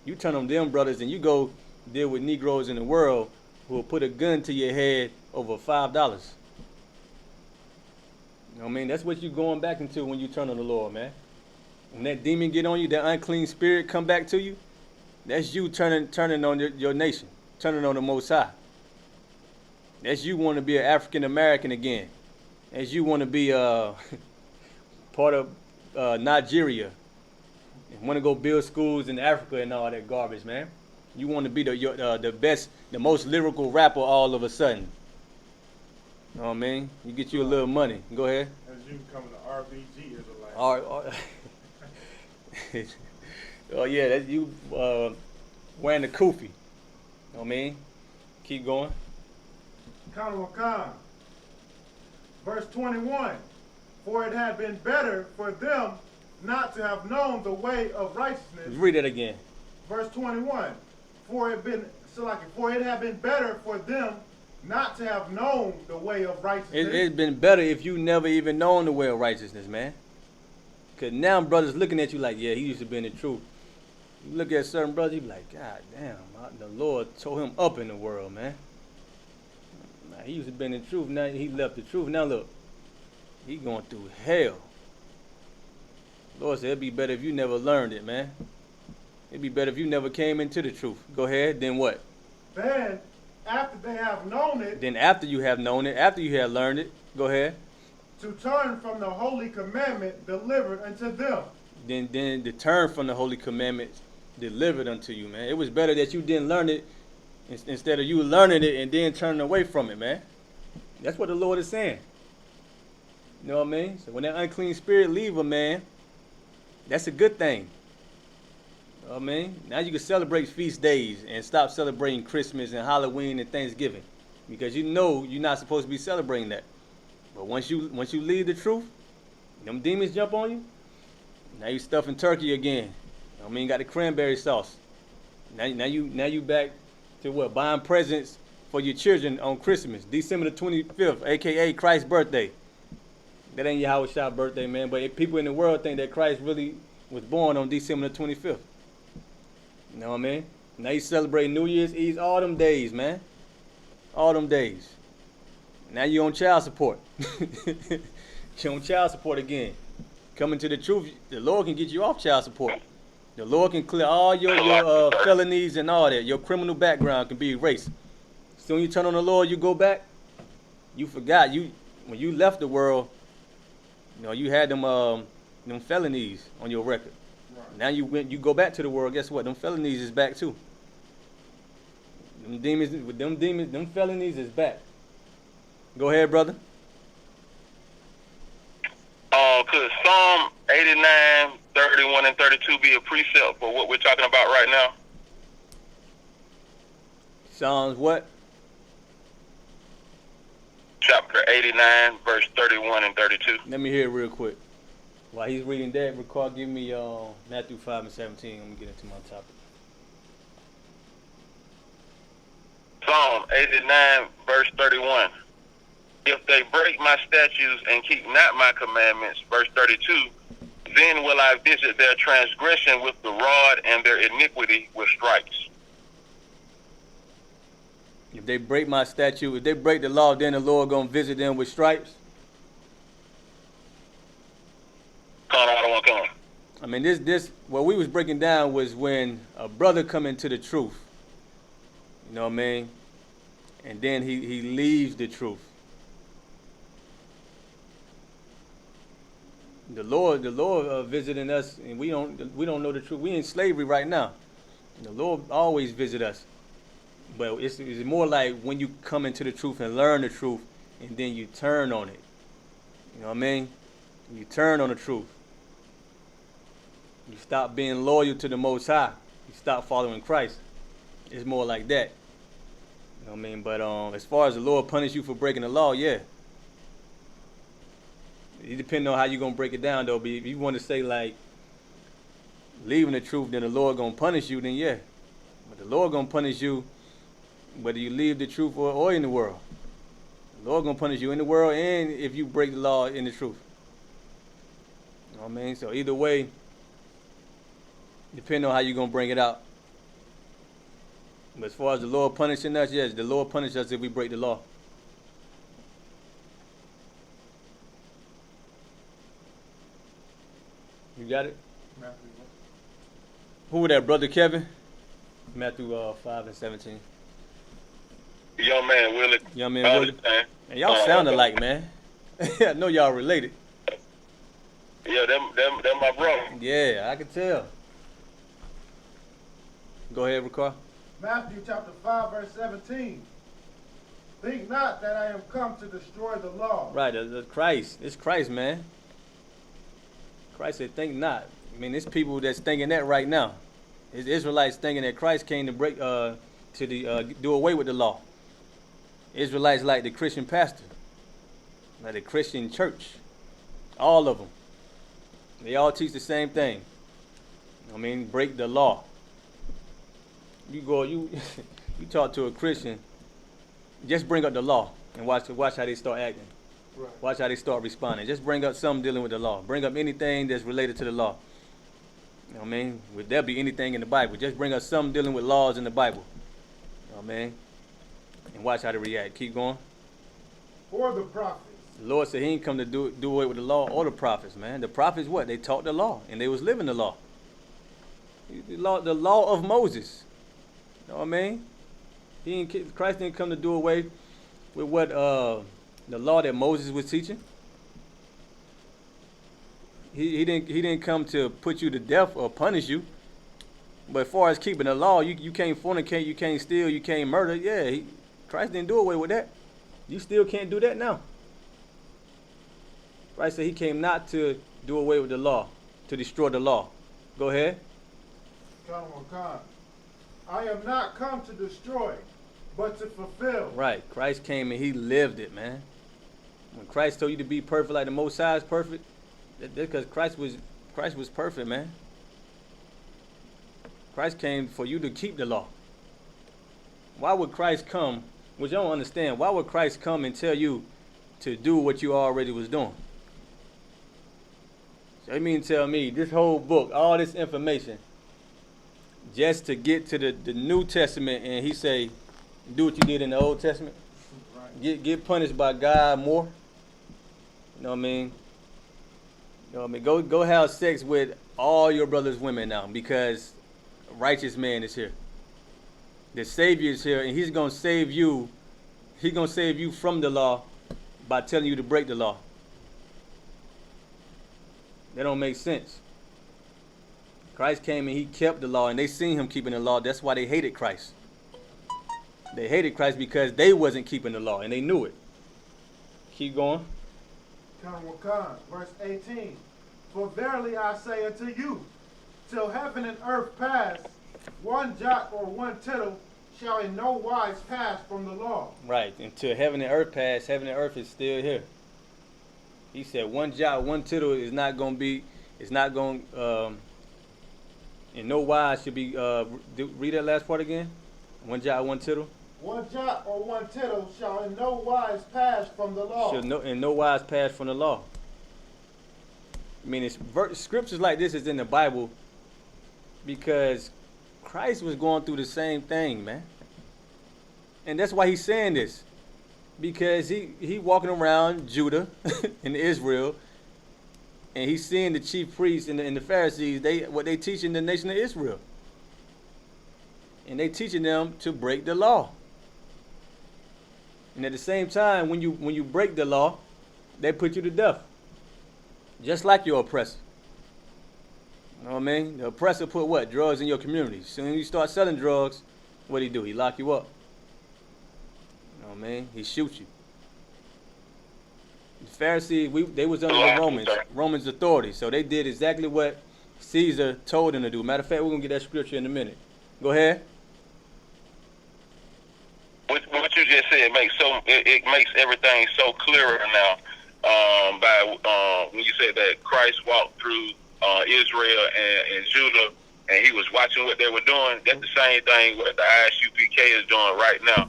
You turn on them brothers and you go deal with Negroes in the world who will put a gun to your head over $5. You know what I mean? That's what you're going back into when you turn on the Lord, man. When that demon get on you, that unclean spirit come back to you, that's you turning on your nation, turning on the Most High. That's you want to be an African American again. That's you want to be part of Nigeria and want to go build schools in Africa and all that garbage, man. You want to be the best, the most lyrical rapper all of a sudden. You know what I mean? You get you a little money. Go ahead. As you becoming an RBG Israelite. Oh yeah, that's you wearing the kufi. You know what I mean? Keep going. Verse 21. For it had been better for them not to have known the way of righteousness. Let's read it again. Verse 21. For it had been better for them not to have known the way of righteousness. It's been better if you never even known the way of righteousness, man. Because now brothers looking at you like, yeah, he used to be in the truth. You look at certain brothers, you be like, God damn, the Lord tore him up in the world, man. Now, he used to been in the truth. Now he left the truth. Now look, he going through hell. Lord said it'd be better if you never learned it, man. It'd be better if you never came into the truth. Go ahead. Then what? Then, after they have known it, Then after you have known it, after you have learned it, go ahead. to turn from the holy commandment delivered unto them. Then to turn from the holy commandments delivered unto you, man. It was better that you didn't learn it instead of you learning it and then turning away from it, man. That's what the Lord is saying. You know what I mean? So when that unclean spirit leave a man, that's a good thing. You know what I mean? Now you can celebrate feast days and stop celebrating Christmas and Halloween and Thanksgiving, because you know you're not supposed to be celebrating that. But once you leave the truth, them demons jump on you. Now you stuffing turkey again. You know what I mean? Got the cranberry sauce. Now you back to what? Buying presents for your children on Christmas, December the 25th, aka Christ's birthday. That ain't your Howard Shop birthday, man. But people in the world think that Christ really was born on December the 25th. You know what I mean? Now you celebrate New Year's Eve, all them days, man. All them days. Now you on child support. You're on child support again. Coming to the truth, the Lord can get you off child support. The Lord can clear all your felonies and all that. Your criminal background can be erased. Soon you turn on the Lord, you go back. You forgot when you left the world. You know you had them felonies on your record. Right. Now you go back to the world. Guess what? Them felonies is back too. Them felonies is back. Go ahead, brother. Could Psalm 89, 31, and 32 be a precept for what we're talking about right now? Psalms what? Chapter 89, verse 31 and 32. Let me hear it real quick. While he's reading that, recall, give me Matthew 5 and 17. Let me get into my topic. Psalm 89, verse 31. If they break my statutes and keep not my commandments, verse 32, then will I visit their transgression with the rod and their iniquity with stripes. If they break my statute, if they break the law, then the Lord gonna visit them with stripes. I mean, this what we was breaking down was when a brother come into the truth. You know what I mean? And then he leaves the truth. The Lord visiting us, and we don't know the truth. We in slavery right now. The Lord always visit us, but it's more like when you come into the truth and learn the truth, and then you turn on it. You know what I mean? You turn on the truth. You stop being loyal to the Most High. You stop following Christ. It's more like that. You know what I mean? But as far as the Lord punish you for breaking the law, yeah. It depends on how you're going to break it down, though. But if you want to say, like, leaving the truth, then the Lord going to punish you, then yeah. But the Lord going to punish you whether you leave the truth or in the world. The Lord going to punish you in the world and if you break the law in the truth. You know what I mean? So either way, depending on how you're going to bring it out. But as far as the Lord punishing us, yes, the Lord punishes us if we break the law. You got it? Matthew. Who was that, Brother Kevin? Matthew 5 and 17. Young man Willie. Young man Willie. And y'all sound alike, man. I know y'all related. Yeah, them my brother. Yeah, I can tell. Go ahead, Ricard. Matthew chapter 5, verse 17. Think not that I am come to destroy the law. Right, Christ. It's Christ, man. Christ said, think not. I mean, it's people that's thinking that right now. It's Israelites thinking that Christ came to break, do away with the law. Israelites like the Christian pastor, like the Christian church. All of them. They all teach the same thing. I mean, break the law. You talk to a Christian, just bring up the law and watch how they start acting. Right. Watch how they start responding. Just bring up something dealing with the law. Bring up anything that's related to the law. You know what I mean? Would there be anything in the Bible? Just bring up something dealing with laws in the Bible. You know what I mean? And watch how they react. Keep going. or the prophets. The Lord said he ain't come to do away with the law or the prophets, man. The prophets what? They taught the law and they was living the law. The law of Moses. You know what I mean? Christ didn't come to do away with what the law that Moses was teaching. He didn't come to put you to death or punish you. But as far as keeping the law, you can't fornicate, you can't steal, you can't murder. Yeah, Christ didn't do away with that. You still can't do that now. Christ said he came not to do away with the law, to destroy the law. Go ahead. I am not come to destroy, but to fulfill. Right. Christ came and he lived it, man. When Christ told you to be perfect like the Most High is perfect, that's because Christ was perfect, man. Christ came for you to keep the law. Why would Christ come, which I don't understand, why would Christ come and tell you to do what you already was doing? So you mean tell me this whole book, all this information, just to get to the New Testament and he say, do what you did in the Old Testament? Right. Get punished by God more? You know what I mean? You know what I mean? Go have sex with all your brother's women now because a righteous man is here. The Savior is here and he's going to save you. He's going to save you from the law by telling you to break the law. That don't make sense. Christ came and he kept the law and they seen him keeping the law. That's why they hated Christ. They hated Christ because they wasn't keeping the law and they knew it. Keep going. Verse 18. For verily I say unto you, till heaven and earth pass, one jot or one tittle shall in no wise pass from the law. Right. Until heaven and earth pass, heaven and earth is still here. He said one jot, one tittle is not going to be, it's not going in no wise should be, read that last part again. One jot, one tittle. One jot or one tittle shall in no wise pass from the law. Shall in no wise pass from the law. I mean, scriptures like this is in the Bible because Christ was going through the same thing, man. And that's why he's saying this. Because he walking around Judah and Israel, and he's seeing the chief priests and the Pharisees, what they teaching the nation of Israel. And they teaching them to break the law. And at the same time, when you break the law, they put you to death. Just like your oppressor. You know what I mean? The oppressor put what? Drugs in your community. Soon as you start selling drugs, what do? He lock you up. You know what I mean? He shoots you. The Pharisees, they was under the Romans authority. So they did exactly what Caesar told them to do. Matter of fact, we're going to get that scripture in a minute. Go ahead. What you just said makes it makes everything so clearer now. When you said that Christ walked through Israel and Judah, and he was watching what they were doing. That's the same thing what the Isupk is doing right now,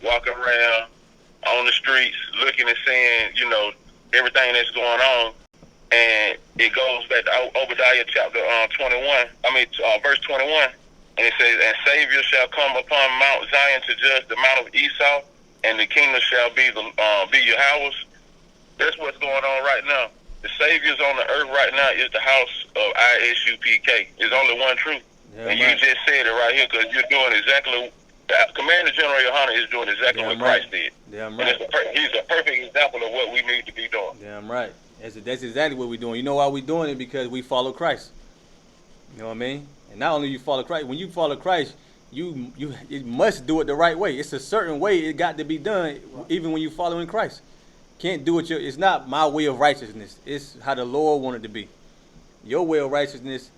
walking around on the streets, looking and seeing, everything that's going on. And it goes back to Obadiah chapter 21. Verse 21. And it says, "And Savior shall come upon Mount Zion to judge the mount of Esau, and the kingdom shall be Yahweh's." That's what's going on right now. The Savior's on the earth right now is the house of Isupk. There's only one truth. Yeah, and you just said it right here because you're doing exactly. Commander General Yohana is doing exactly what Christ did. Damn right. He's a perfect example of what we need to be doing. Damn right. That's exactly what we're doing. You know why we're doing it? Because we follow Christ. You know what I mean? And not only you follow Christ, when you follow Christ, you must do it the right way. It's a certain way it got to be done, even when you following Christ. Can't do it it's not my way of righteousness. It's how the Lord wanted to be. Your way of righteousness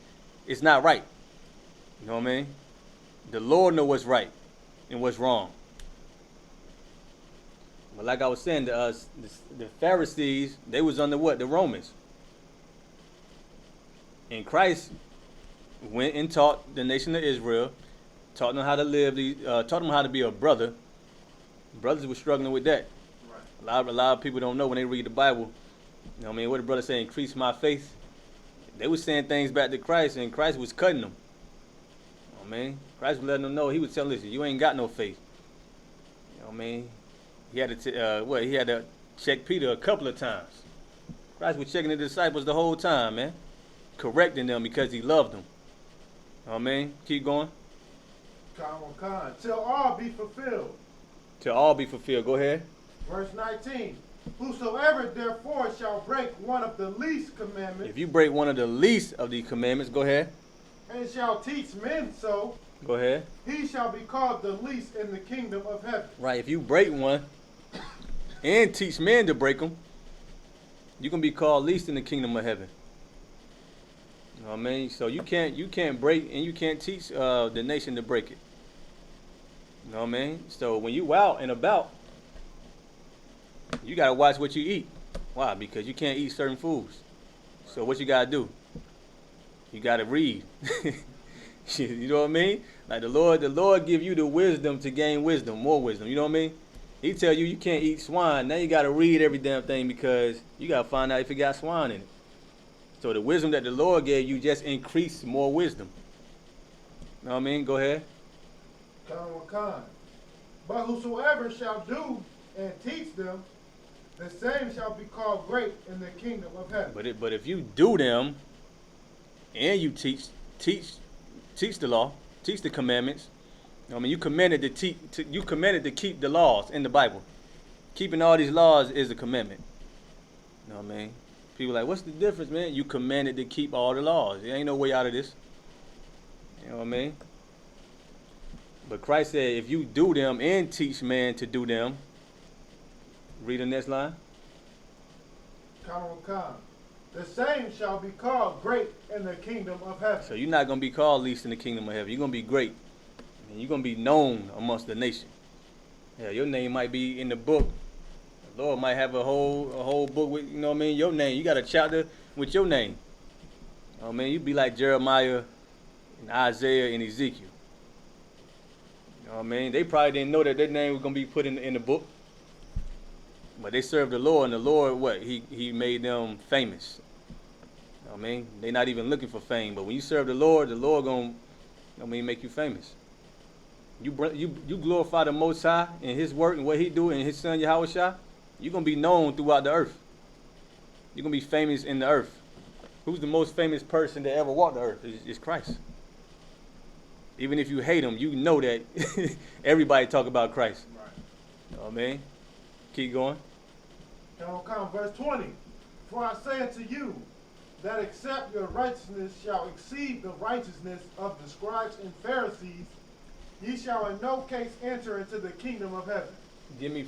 is not right. You know what I mean? The Lord knows what's right and what's wrong. But like I was saying, the Pharisees, they was under what? The Romans. And Christ went and taught the nation of Israel, taught them how to live, taught them how to be a brother. Brothers were struggling with that. Right. A lot of people don't know when they read the Bible. You know what I mean? What the brother say, increase my faith. They was saying things back to Christ, and Christ was cutting them. You know what I mean? Christ was letting them know. He was telling them, listen, you ain't got no faith. You know what I mean? He had to checked Peter a couple of times. Christ was checking the disciples the whole time, man. Correcting them because he loved them. You know what I mean? Keep going. Till all be fulfilled. Till all be fulfilled. Go ahead. Verse 19. Whosoever therefore shall break one of the least commandments, If you break one of the least of these commandments, go ahead. and shall teach men so, Go ahead. he shall be called the least in the kingdom of heaven. Right. If you break one and teach men to break them, you can be called least in the kingdom of heaven. You know what I mean? So you can't break and you can't teach the nation to break it. You know what I mean? So when you out and about, you gotta watch what you eat. Why? Because you can't eat certain foods. So what you gotta do? You gotta read. You know what I mean? Like the Lord give you the wisdom to gain wisdom, more wisdom. You know what I mean? He tell you can't eat swine. Now you gotta read every damn thing because you gotta find out if it got swine in it. So the wisdom that the Lord gave you just increased more wisdom. You know what I mean? Go ahead. But whosoever shall do and teach them, the same shall be called great in the kingdom of heaven. But if you do them and you teach the law, teach the commandments. I mean, you commanded to keep the laws in the Bible. Keeping all these laws is a commandment. You know what I mean? People are like, what's the difference, man? You commanded to keep all the laws. There ain't no way out of this. You know what I mean? But Christ said, if you do them and teach man to do them, read the next line. The same shall be called great in the kingdom of heaven. So you're not going to be called least in the kingdom of heaven. You're going to be great. And you're going to be known amongst the nation. Yeah, your name might be in the book. The Lord might have a whole book with, you know what I mean, your name. You got a chapter with your name. You know what I mean? You'd be like Jeremiah and Isaiah and Ezekiel. You know what I mean? They probably didn't know that their name was going to be put in the book. But they served the Lord, and the Lord, what? He made them famous. You know what I mean? They're not even looking for fame. But when you serve the Lord going to make you famous. You glorify the Most High in His work and what He do and His Son Yahweh Shah, you're going to be known throughout the earth. You're going to be famous in the earth. Who's the most famous person that ever walked the earth? It's Christ. Even if you hate Him, you know that everybody talk about Christ. Right. You know what I mean? Keep going. Verse 20. For I say unto you, that except your righteousness shall exceed the righteousness of the scribes and Pharisees, ye shall in no case enter into the kingdom of heaven. Give me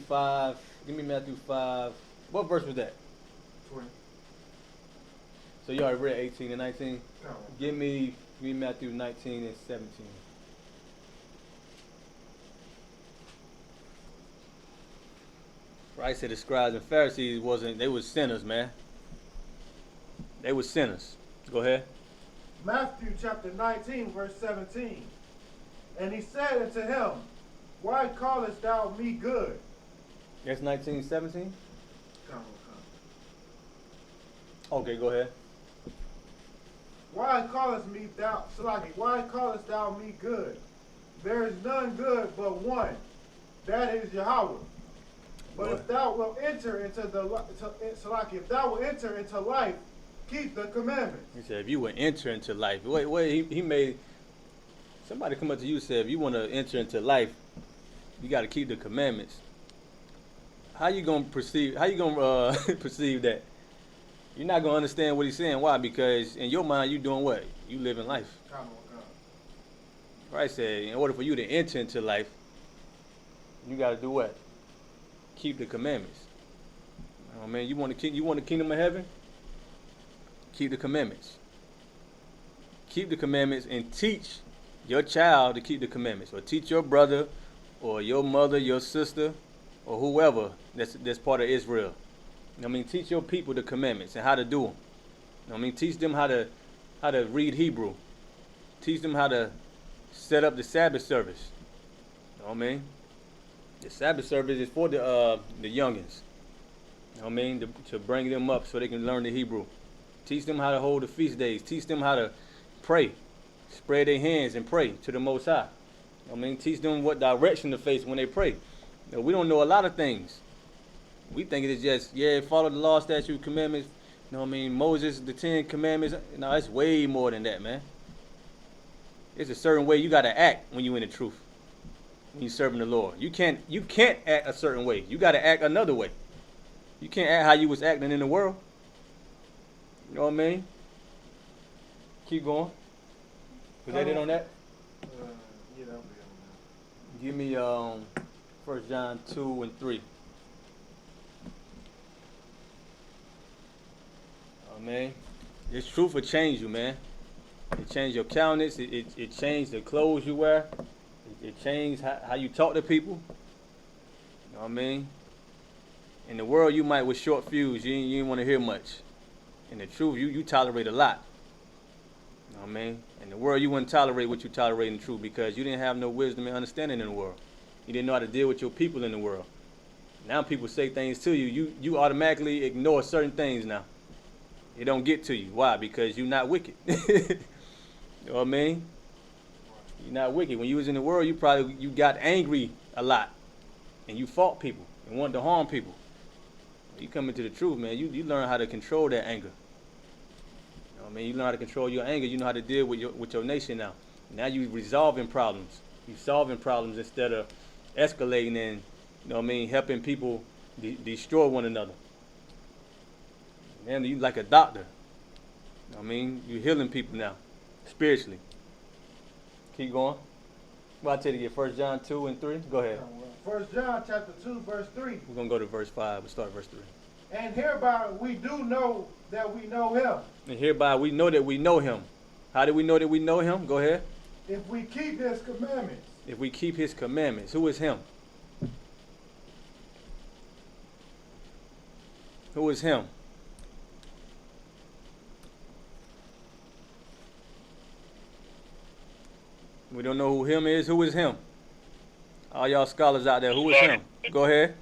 Matthew 5. What verse was that? 20. So you already read 18 and 19? No. Give me Matthew 19 and 17. Christ said the scribes and Pharisees they was sinners, man. They was sinners. Go ahead. Matthew chapter 19, verse 17. And he said unto him, why callest thou me good? That's 19:17? Okay, go ahead. Why callest thou me good? There is none good but one, that is Yahweh. But What? if thou wilt enter into life, keep the commandments. He said, if you would enter into life. Wait, he made, somebody come up to you and said, if you want to enter into life, you got to keep the commandments. How you going to perceive that? You're not going to understand what he's saying. Why? Because in your mind, you doing what? You living life. Christ said, in order for you to enter into life, you got to do what? Keep the commandments. Oh man, you want the kingdom of heaven? Keep the commandments. Keep the commandments and teach your child to keep the commandments, or teach your brother, or your mother, your sister, or whoever that's part of Israel. I mean, teach your people the commandments and how to do them. I mean, teach them how to read Hebrew. Teach them how to set up the Sabbath service. You know what I mean? The Sabbath service is for the youngins. You know what I mean? To bring them up so they can learn the Hebrew. Teach them how to hold the feast days. Teach them how to pray. Spread their hands and pray to the Most High. You know what I mean? Teach them what direction to face when they pray. You know, we don't know a lot of things. We think it is just, yeah, follow the law, statute, commandments. You know what I mean? Moses, the 10 Commandments. No, it's way more than that, man. It's a certain way you got to act when you in the truth. When you serving the Lord. You can't act a certain way. You got to act another way. You can't act how you was acting in the world. You know what I mean? Keep going. Was that it on that? Yeah, that'll be on Give me 1 John 2 and 3. Oh man, this truth will change you, man. It changed your countenance. It changed the clothes you wear. It changed how you talk to people. You know what I mean? In the world, you might with short fuse. You ain't want to hear much. In the truth, you tolerate a lot. You know what I mean? In the world, you wouldn't tolerate what you tolerate in the truth because you didn't have no wisdom and understanding in the world. You didn't know how to deal with your people in the world. Now people say things to you. You automatically ignore certain things now. It don't get to you. Why? Because you're not wicked. You know what I mean? You're not wicked. When you was in the world, you got angry a lot. And you fought people and wanted to harm people. When you come into the truth, man, you learn how to control that anger. You know what I mean? You learn how to control your anger. You know how to deal with your nation now. Now you resolving problems. You solving problems instead of escalating and, you know what I mean, helping people destroy one another. Man, you like a doctor. You know what I mean? You healing people now, spiritually. Keep going. Well, I tell you to get 1 John 2 and 3. Go ahead. 1 John chapter 2, verse 3. We're going to go to verse 5. We'll start at verse 3. And hereby we do know that we know him, And hereby we know that we know him. How do we know that we know him? Go ahead. if we keep his commandments. If we keep his commandments. Who is him? Who is him? We don't know who him is. Who is him? All y'all scholars out there, who is him? Go ahead.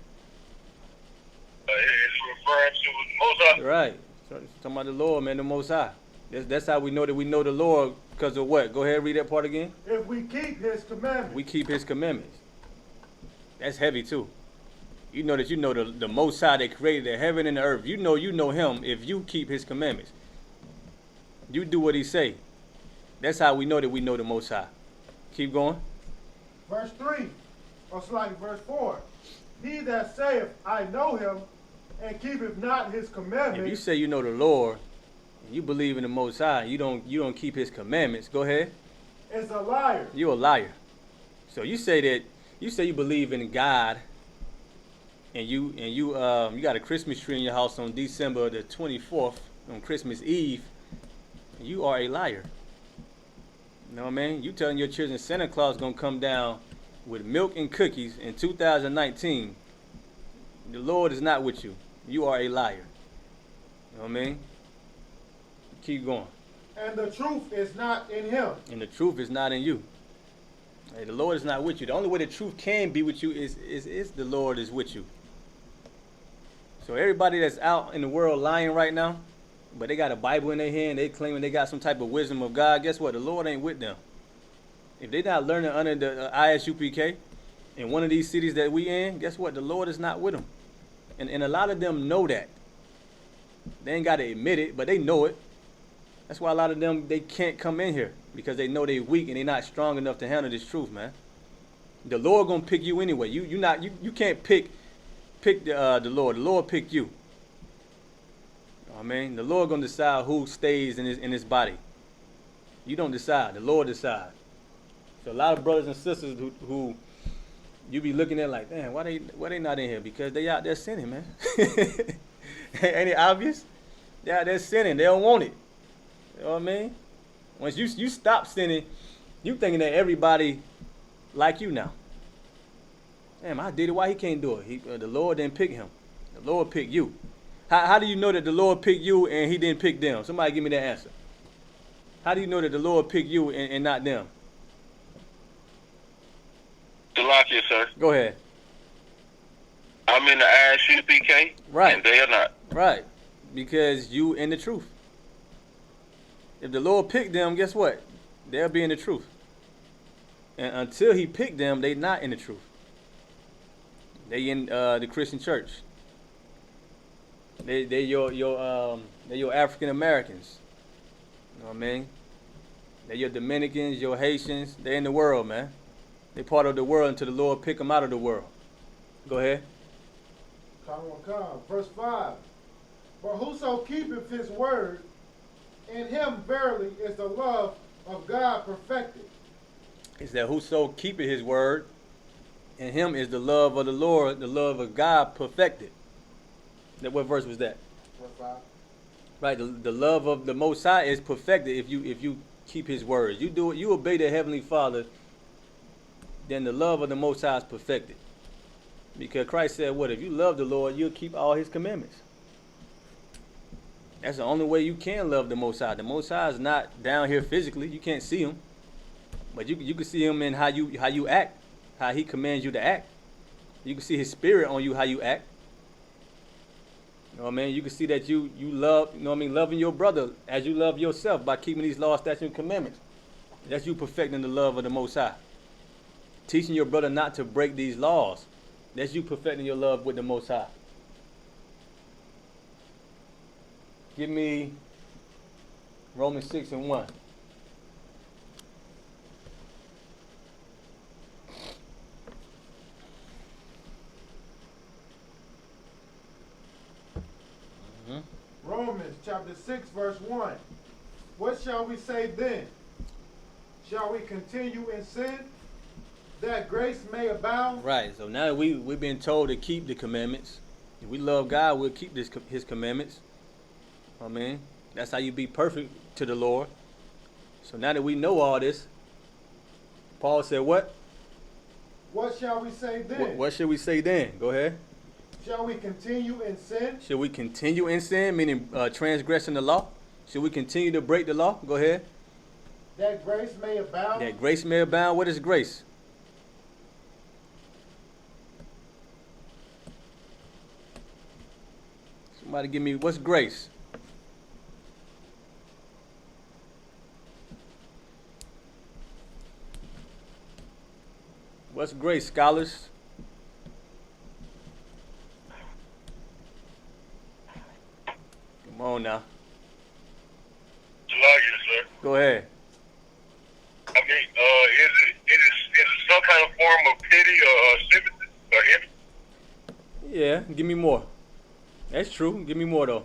It's referring to Moses. Right. Talking about the Lord, man, the Most High. That's how we know that we know the Lord because of what? Go ahead, read that part again. If we keep his commandments. We keep his commandments. That's heavy too. You know that you know the Most High that created the heaven and the earth. You know him if you keep his commandments. You do what he say. That's how we know that we know the Most High. Keep going. Verse 3, or slightly verse 4. He that saith, I know him, and keepeth not his commandments. If you say you know the Lord, and you believe in the Most High, you don't keep his commandments. Go ahead. Is a liar. You're a liar. So you say you believe in God, and you got a Christmas tree in your house on December the 24th on Christmas Eve. You are a liar. You know what I mean? You telling your children Santa Claus gonna come down with milk and cookies in 2019. The Lord is not with you. You are a liar. You know what I mean? Keep going. And the truth is not in him. And the truth is not in you. Hey, the Lord is not with you. The only way the truth can be with you is the Lord is with you. So everybody that's out in the world lying right now, but they got a Bible in their hand, they claiming they got some type of wisdom of God, guess what? The Lord ain't with them. If they not learning under the Isupk in one of these cities that we in, guess what? The Lord is not with them. And a lot of them know that. They ain't got to admit it, but they know it. That's why a lot of them, they can't come in here because they know they weak and they not strong enough to handle this truth, man. The Lord gonna pick you anyway. You can't pick the Lord. The Lord picked you. I mean, the Lord gonna decide who stays in his body. You don't decide. The Lord decides. So a lot of brothers and sisters who you be looking at like, damn, why they not in here? Because they out there sinning, man. Ain't it obvious? They out there sinning. They don't want it. You know what I mean? Once you stop sinning, you thinking that everybody like you now. Damn, I did it. Why he can't do it? The Lord didn't pick him. The Lord picked you. How do you know that the Lord picked you and he didn't pick them? Somebody give me that answer. How do you know that the Lord picked you and not them? Salakia, sir. Go ahead. I'm in the ISUPK, Right. and they are not. Right. Because you in the truth. If the Lord picked them, guess what? They'll be in the truth. And until he picked them, they not in the truth. They in the Christian church. They're your African Americans. You know what I mean? They're your Dominicans, your Haitians. They're in the world, man. They're part of the world until the Lord pick them out of the world. Go ahead. Verse 5. For whoso keepeth his word, in him verily is the love of God perfected. It said, whoso keepeth his word, in him is the love of the Lord, the love of God perfected. What verse was that? Verse 5. Right, the love of the Most High is perfected if you keep His words. You do it, you obey the Heavenly Father, then the love of the Most High is perfected. Because Christ said, what? If you love the Lord, you'll keep all His commandments. That's the only way you can love the Most High. The Most High is not down here physically. You can't see Him. But you can see Him in how you act, how He commands you to act. You can see His Spirit on you, how you act. You know what I mean? You can see that you love, you know what I mean, loving your brother as you love yourself by keeping these laws, statutes, and commandments. That's you perfecting the love of the Most High. Teaching your brother not to break these laws. That's you perfecting your love with the Most High. Give me Romans 6:1. Romans chapter 6 verse 1. What shall we say then? Shall we continue in sin, that grace may abound? Right, so now that we've been told to keep the commandments. If we love God, we'll keep His commandments. I mean, that's how you be perfect to the Lord. So now that we know all this, Paul said what? What shall we say then? What should we say then? Go ahead. Shall we continue in sin? Should we continue in sin, meaning transgressing the law? Should we continue to break the law? Go ahead. That grace may abound? That grace may abound. What is grace? Somebody give me, what's grace? What's grace, scholars? Come on now. Sir. Go ahead. I mean, is it some kind of form of pity or sympathy or empathy? Yeah, give me more. That's true. Give me more though.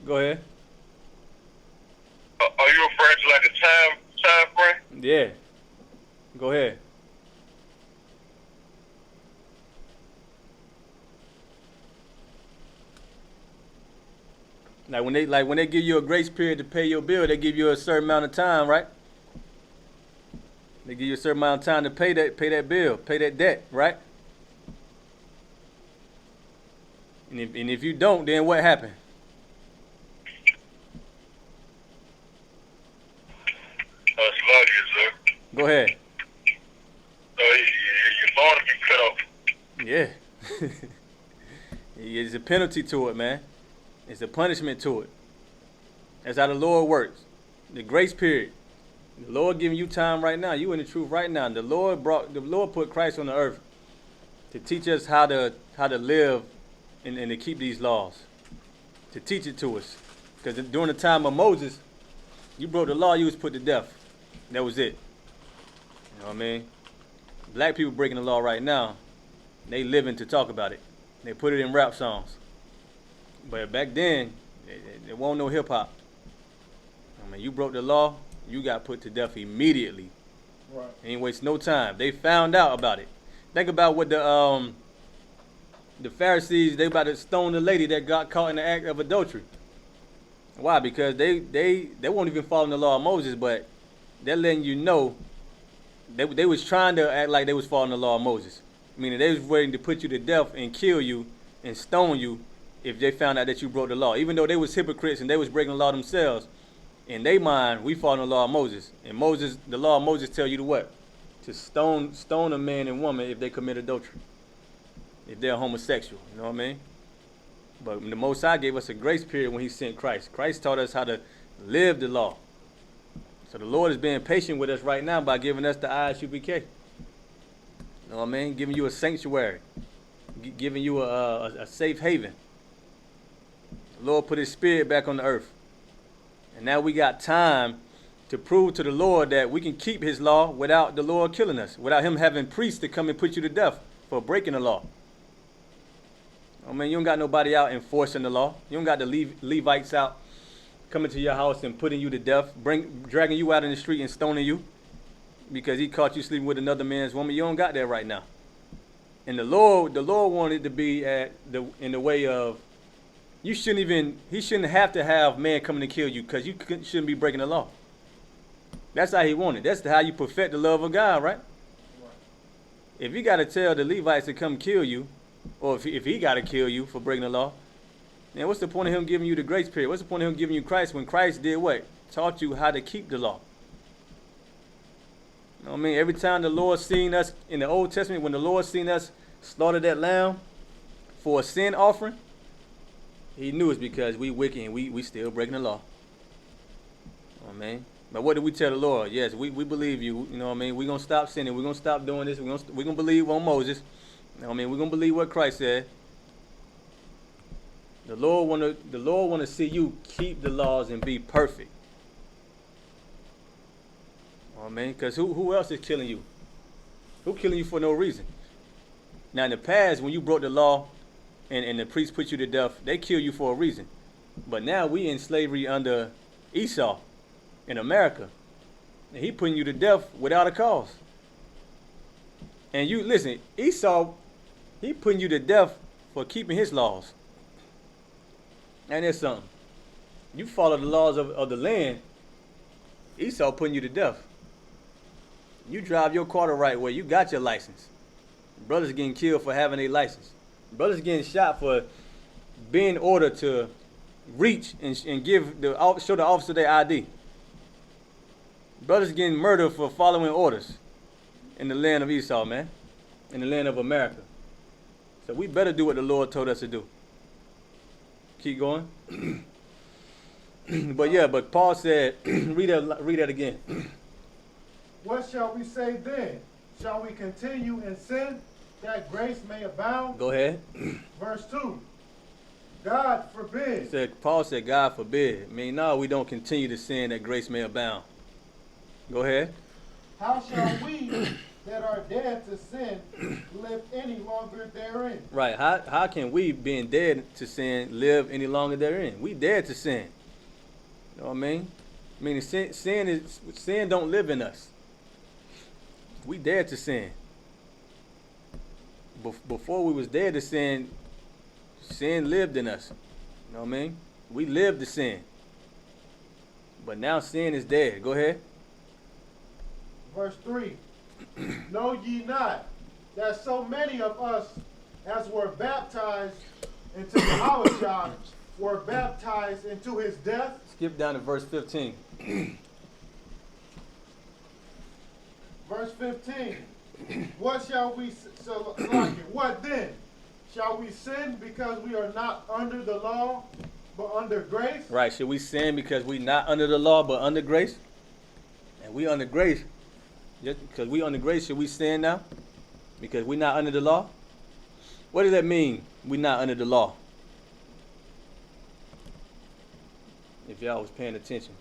Go ahead. Are you referring to like a time frame? Yeah. Go ahead. Like when they give you a grace period to pay your bill, they give you a certain amount of time, right? They give you a certain amount of time to pay that bill, pay that debt, right? And if you don't, then what happened? Sir. Go ahead. Your phone will be cut off. Yeah. There's a penalty to it, man. It's a punishment to it. That's how the Lord works. The grace period. The Lord giving you time right now. You in the truth right now. The Lord put Christ on the earth to teach us how to live and to keep these laws. To teach it to us. Because during the time of Moses, you broke the law, you was put to death. That was it. You know what I mean? Black people breaking the law right now, they living to talk about it. They put it in rap songs. But back then, there wasn't no hip hop. I mean, you broke the law, you got put to death immediately. Right. Ain't waste no time. They found out about it. Think about what the Pharisees, they about to stone the lady that got caught in the act of adultery. Why? Because they won't even follow the law of Moses, but they're letting you know they was trying to act like they was following the law of Moses. Meaning they was waiting to put you to death and kill you and stone you if they found out that you broke the law. Even though they was hypocrites and they was breaking the law themselves, in their mind, we follow the law of Moses. And Moses, the law of Moses tell you to what? To stone a man and woman if they commit adultery. If they're homosexual, you know what I mean? But the Most High gave us a grace period when He sent Christ. Christ taught us how to live the law. So the Lord is being patient with us right now by giving us the Isupk. You know what I mean? Giving you a sanctuary, giving you a safe haven. The Lord put His Spirit back on the earth. And now we got time to prove to the Lord that we can keep His law without the Lord killing us, without Him having priests to come and put you to death for breaking the law. I mean, you don't got nobody out enforcing the law. You don't got the Levites out coming to your house and putting you to death, dragging you out in the street and stoning you because he caught you sleeping with another man's woman. You don't got that right now. And the Lord wanted it to be in the way of he shouldn't have to have man coming to kill you because you shouldn't be breaking the law. That's how He wanted. That's how you perfect the love of God, right? If you got to tell the Levites to come kill you, or if he got to kill you for breaking the law, then what's the point of Him giving you the grace period? What's the point of Him giving you Christ when Christ did what? Taught you how to keep the law. You know what I mean? Every time the Lord seen us in the Old Testament, when the Lord seen us slaughter that lamb for a sin offering, He knew it's because we wicked and we still breaking the law. You know what I mean? But what did we tell the Lord? Yes, we believe you. You know what I mean? We're going to stop sinning. We're going to stop doing this. We're going to believe on Moses. You know what I mean? We're going to believe what Christ said. The Lord want to see you keep the laws and be perfect. You know what I mean? Because who else is killing you? Who killing you for no reason? Now, in the past, when you broke the law and the priest put you to death, they kill you for a reason. But now we in slavery under Esau in America. And he putting you to death without a cause. And you, listen, Esau, he putting you to death for keeping his laws. And there's something. You follow the laws of the land, Esau putting you to death. You drive your car the right way, you got your license. Brothers getting killed for having a license. Brothers getting shot for being ordered to reach and show the officer their ID. Brothers getting murdered for following orders in the land of Esau, man. In the land of America. So we better do what the Lord told us to do. Keep going. But Paul said, read that again. What shall we say then? Shall we continue in sin that grace may abound? Go ahead. Verse 2. God forbid. Paul said, God forbid. I mean, no, we don't continue to sin that grace may abound. Go ahead. How shall we that are dead to sin live any longer therein? Right. How can we, being dead to sin, live any longer therein? We dead to sin. You know what I mean? I mean, sin don't live in us. We dead to sin. Before we was dead to sin, sin lived in us. You know what I mean? We lived to sin. But now sin is dead. Go ahead. Verse 3. Know ye not that so many of us as were baptized into Yahushua were baptized into his death? Skip down to verse 15. Verse 15. What shall we what then? Shall we sin because we are not under the law but under grace? Right. Should we sin because we not under the law but under grace? And we under grace. Just because we under grace, should we sin now? Because we not under the law? What does that mean? We not under the law. If y'all was paying attention.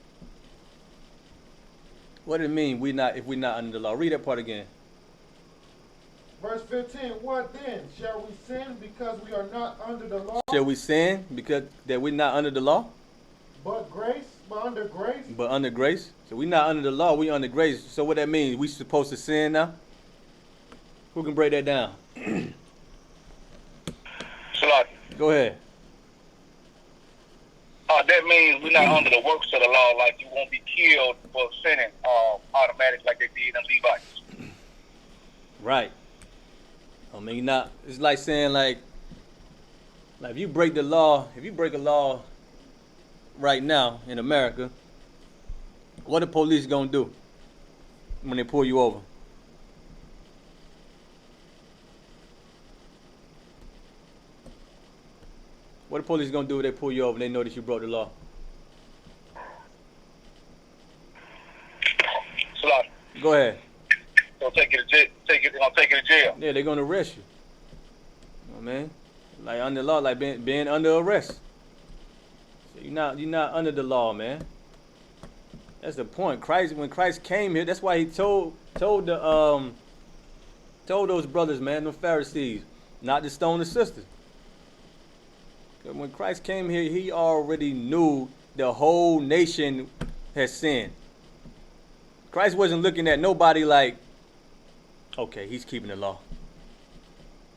What does it mean if we not under the law? Read that part again. Verse 15, what then? Shall we sin because we are not under the law? Shall we sin because that we're not under the law? But under grace? But under grace. So we not under the law, we under grace. So what that means? We supposed to sin now? Who can break that down? Salaki. Go ahead. That means we're not under the works of the law, like you won't be killed for sinning automatic like they did in Levites. Right. I mean, it's like saying like if you break a law right now in America, what the police gonna do when they pull you over? What the police gonna do when they pull you over and they know that you broke the law? Salaki. Go ahead. So gonna take you to jail. Gonna take you to jail. Yeah, they're gonna arrest you. You know what I mean? Like under law, like being under arrest. So you're not under the law, man. That's the point. When Christ came here, that's why he told those brothers, man, the Pharisees, not to stone the sister. When Christ came here, he already knew the whole nation has sinned. Christ wasn't looking at nobody like, okay, he's keeping the law.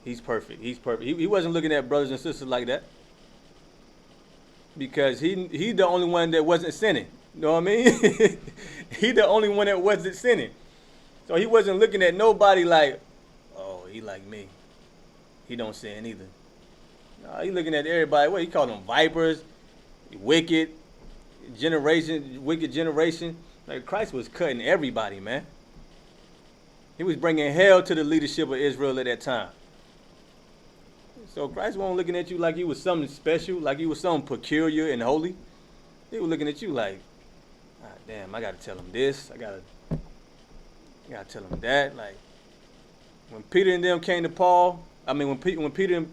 He's perfect. He's perfect. He wasn't looking at brothers and sisters like that. Because he's the only one that wasn't sinning. You know what I mean? He the only one that wasn't sinning. So he wasn't looking at nobody like, oh, he like me. He don't sin either. No, he looking at everybody. What he called them? Vipers, wicked generation. Like Christ was cutting everybody, man. He was bringing hell to the leadership of Israel at that time. So Christ wasn't looking at you like you was something special, like you was something peculiar and holy. He was looking at you like, ah, damn, I gotta tell him this. I gotta tell him that. Like when Peter and them came to Paul, when Peter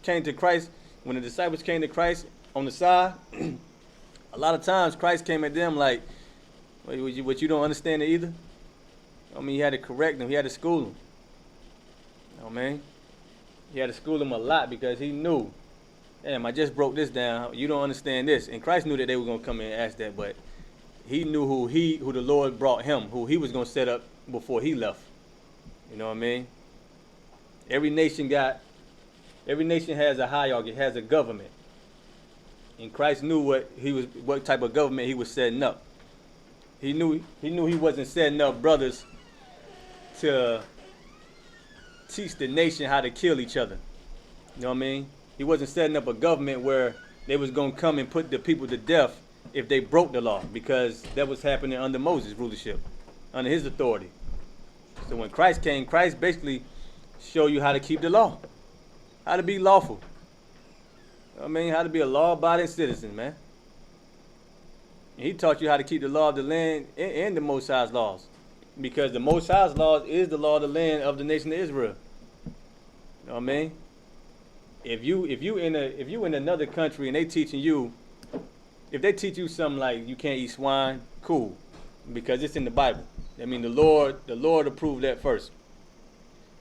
came to Christ, when the disciples came to Christ on the side, a lot of times Christ came at them like, what you don't understand it either? I mean, he had to correct them. He had to school them. You know what I mean? He had to school them a lot because he knew, damn, I just broke this down. You don't understand this. And Christ knew that they were going to come in and ask that, but he knew who the Lord brought him, who he was going to set up before he left. You know what I mean? Every nation has a hierarchy, has a government. And Christ knew what type of government he was setting up. He knew he wasn't setting up brothers to teach the nation how to kill each other. You know what I mean? He wasn't setting up a government where they was going to come and put the people to death if they broke the law, because that was happening under Moses' rulership, under his authority. So when Christ came, Christ basically showed you how to keep the law, how to be lawful. You know what I mean? How to be a law-abiding citizen, man. And he taught you how to keep the law of the land and the Most High's laws. Because the Most High's laws is the law of the land of the nation of Israel. You know what I mean? If you in another country and they teaching you, if they teach you something like you can't eat swine, cool, because it's in the Bible. I mean, the Lord approved that first.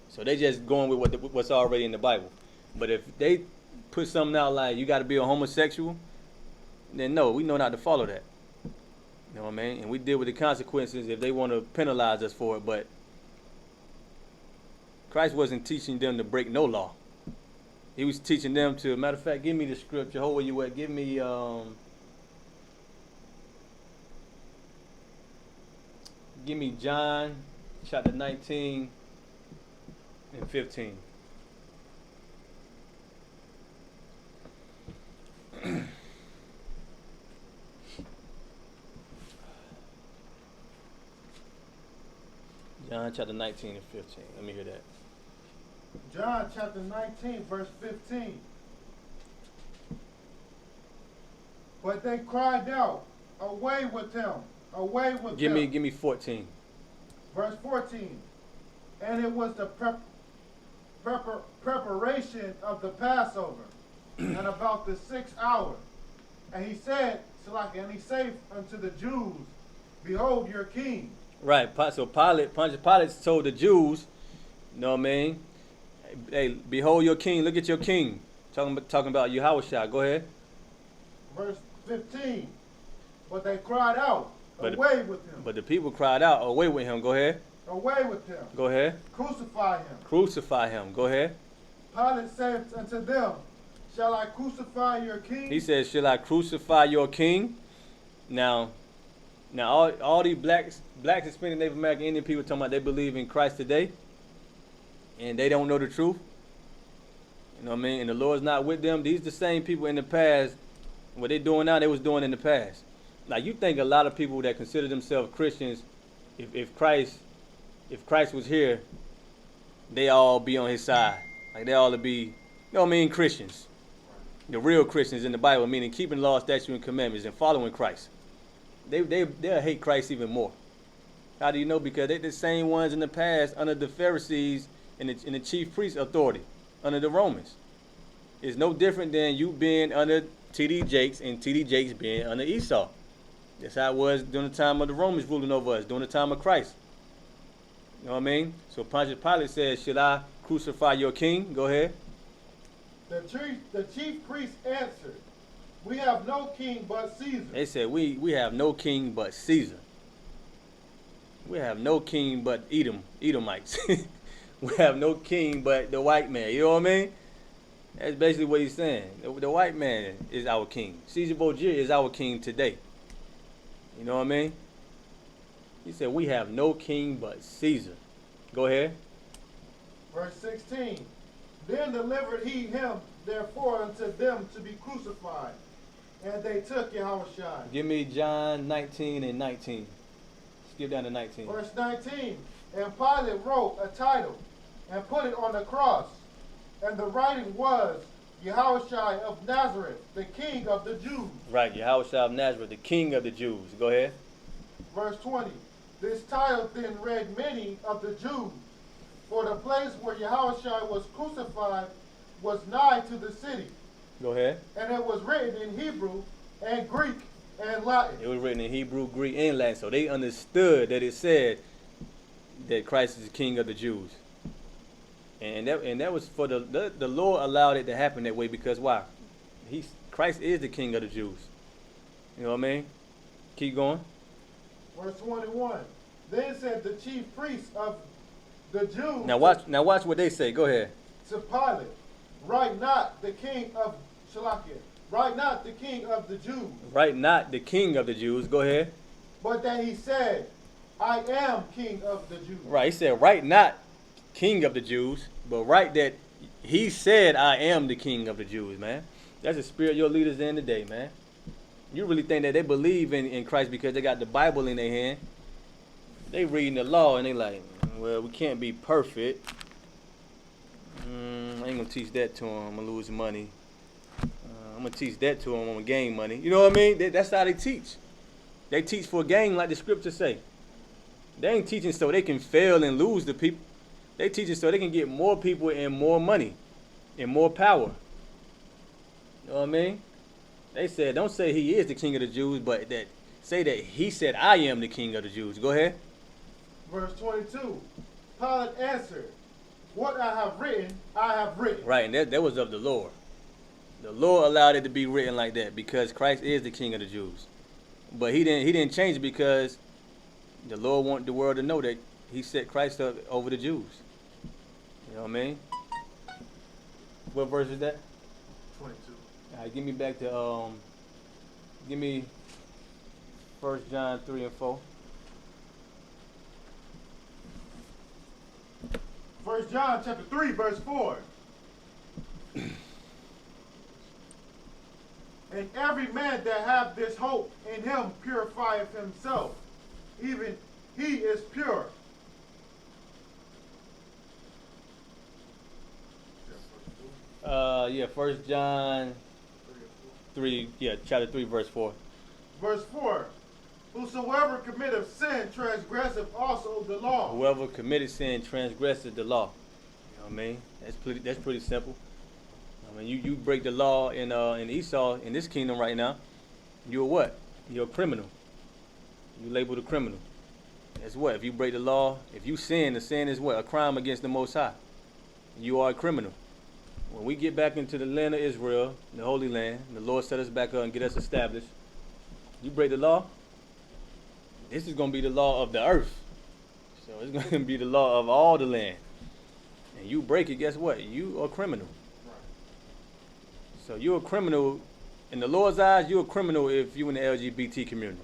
So they just going with what's already in the Bible. But if they put something out like you got to be a homosexual, then no, we know not to follow that. You know what I mean? And we deal with the consequences if they want to penalize us for it. But Christ wasn't teaching them to break no law. He was teaching them to, matter of fact, give me the scripture. Hold where you at. Give me John chapter 19 and 15. John chapter 19 and 15. Let me hear that. John chapter 19, verse 15. But they cried out, away with him, away with him. Give me 14. Verse 14. And it was the preparation of the Passover, and about the 6th hour. And he said, and he said unto the Jews, behold your king. Right, so Pontius Pilate told the Jews, you know what I mean? Hey, behold your king, look at your king. Talking about Yahushua. Go ahead. Verse 15. But they cried out, away with him. But the people cried out, away with him. Go ahead. Away with him. Go ahead. Crucify him. Crucify him. Go ahead. Pilate said unto them, shall I crucify your king? He says, shall I crucify your king? Now all these blacks, Hispanic, Native American, Indian people talking about they believe in Christ today, and they don't know the truth. You know what I mean? And the Lord's not with them. These the same people in the past. What they doing now, they was doing in the past. Now you think a lot of people that consider themselves Christians, if Christ was here, they all be on his side. Like they all to be, you know what I mean, Christians. The real Christians in the Bible, meaning keeping law, statutes, and commandments and following Christ. They'll hate Christ even more. How do you know? Because they the same ones in the past under the Pharisees and the chief priest authority, under the Romans. It's no different than you being under T.D. Jakes and T.D. Jakes being under Esau. That's how it was during the time of the Romans ruling over us, during the time of Christ. You know what I mean? So Pontius Pilate says, should I crucify your king? Go ahead. The chief priest answered, we have no king but Caesar. They said, we have no king but Caesar. We have no king but Edomites. We have no king but the white man. You know what I mean? That's basically what he's saying. The white man is our king. Caesar Borgia is our king today. You know what I mean? He said, we have no king but Caesar. Go ahead. Verse 16. Then delivered he him therefore unto them to be crucified. And they took Yahushua. Give me John 19 and 19. Skip down to 19. Verse 19. And Pilate wrote a title and put it on the cross. And the writing was, Yahushua of Nazareth, the King of the Jews. Right, Yahushua of Nazareth, the King of the Jews. Go ahead. Verse 20. This title then read many of the Jews, for the place where Yahushua was crucified was nigh to the city. Go ahead. And it was written in Hebrew and Greek and Latin. It was written in Hebrew, Greek, and Latin. So they understood that it said that Christ is the King of the Jews. And that was for the Lord allowed it to happen that way because why? Christ is the King of the Jews. You know what I mean? Keep going. Verse 21. Then said the chief priest of the Jews. Now watch what they say. Go ahead. To Pilate, write not the king of Shalakia, write not the king of the Jews. Write not the King of the Jews. Go ahead. But that he said, I am king of the Jews. Right. He said, write not King of the Jews, but write that he said, I am the King of the Jews, man. That's the spirit your leaders in today, man. You really think that they believe in Christ because they got the Bible in their hand? They reading the law and they like, well, we can't be perfect. I ain't gonna teach that to them. I'm gonna lose money. I'm gonna teach that to them. I'm gonna gain money. You know what I mean? That's how they teach. They teach for gain, like the scriptures say. They ain't teaching so they can fail and lose the people. They teaching so they can get more people and more money and more power. You know what I mean? They said, don't say he is the King of the Jews, but that say that he said, I am the King of the Jews. Go ahead. Verse 22. Pilate answered, what I have written, I have written. Right, and that was of the Lord. The Lord allowed it to be written like that because Christ is the King of the Jews. But he didn't change it because the Lord wanted the world to know that he set Christ up over the Jews. You know what I mean? What verse is that? 22. All right, give me back to give me 1 John 3 and 4. 1 John chapter 3, verse 4. And every man that hath this hope in him purifieth himself, even he is pure. Yeah, 1 John 3, chapter 3, verse 4. Verse 4. Whosoever committeth sin transgresseth also the law. Whoever committed sin transgressed the law. You know what I mean? That's pretty simple. I mean, you break the law in Esau in this kingdom right now, you're what? You're a criminal. You labeled a criminal. That's what? If you break the law, if you sin, the sin is what? A crime against the Most High. You are a criminal. When we get back into the land of Israel, the Holy Land, the Lord set us back up and get us established. You break the law, this is going to be the law of the earth. So it's going to be the law of all the land. And you break it, guess what? You are a criminal. So you're a criminal. In the Lord's eyes, you're a criminal if you're in the LGBT community.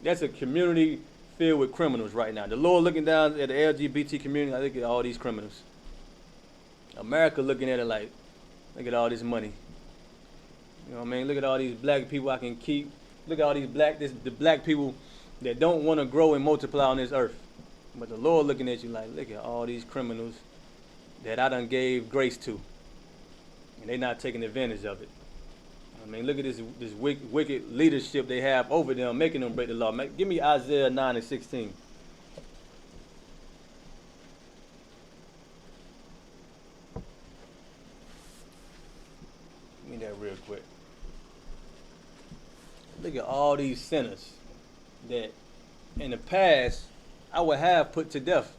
That's a community filled with criminals right now. The Lord looking down at the LGBT community, I look at all these criminals. America looking at it like, look at all this money. You know what I mean? Look at all these black people I can keep. Look at all these the black people that don't want to grow and multiply on this earth. But the Lord looking at you like, look at all these criminals that I done gave grace to. And they not taking advantage of it. I mean, look at this wicked leadership they have over them, making them break the law. Give me Isaiah 9 and 16. quick. Look at all these sinners that in the past I would have put to death.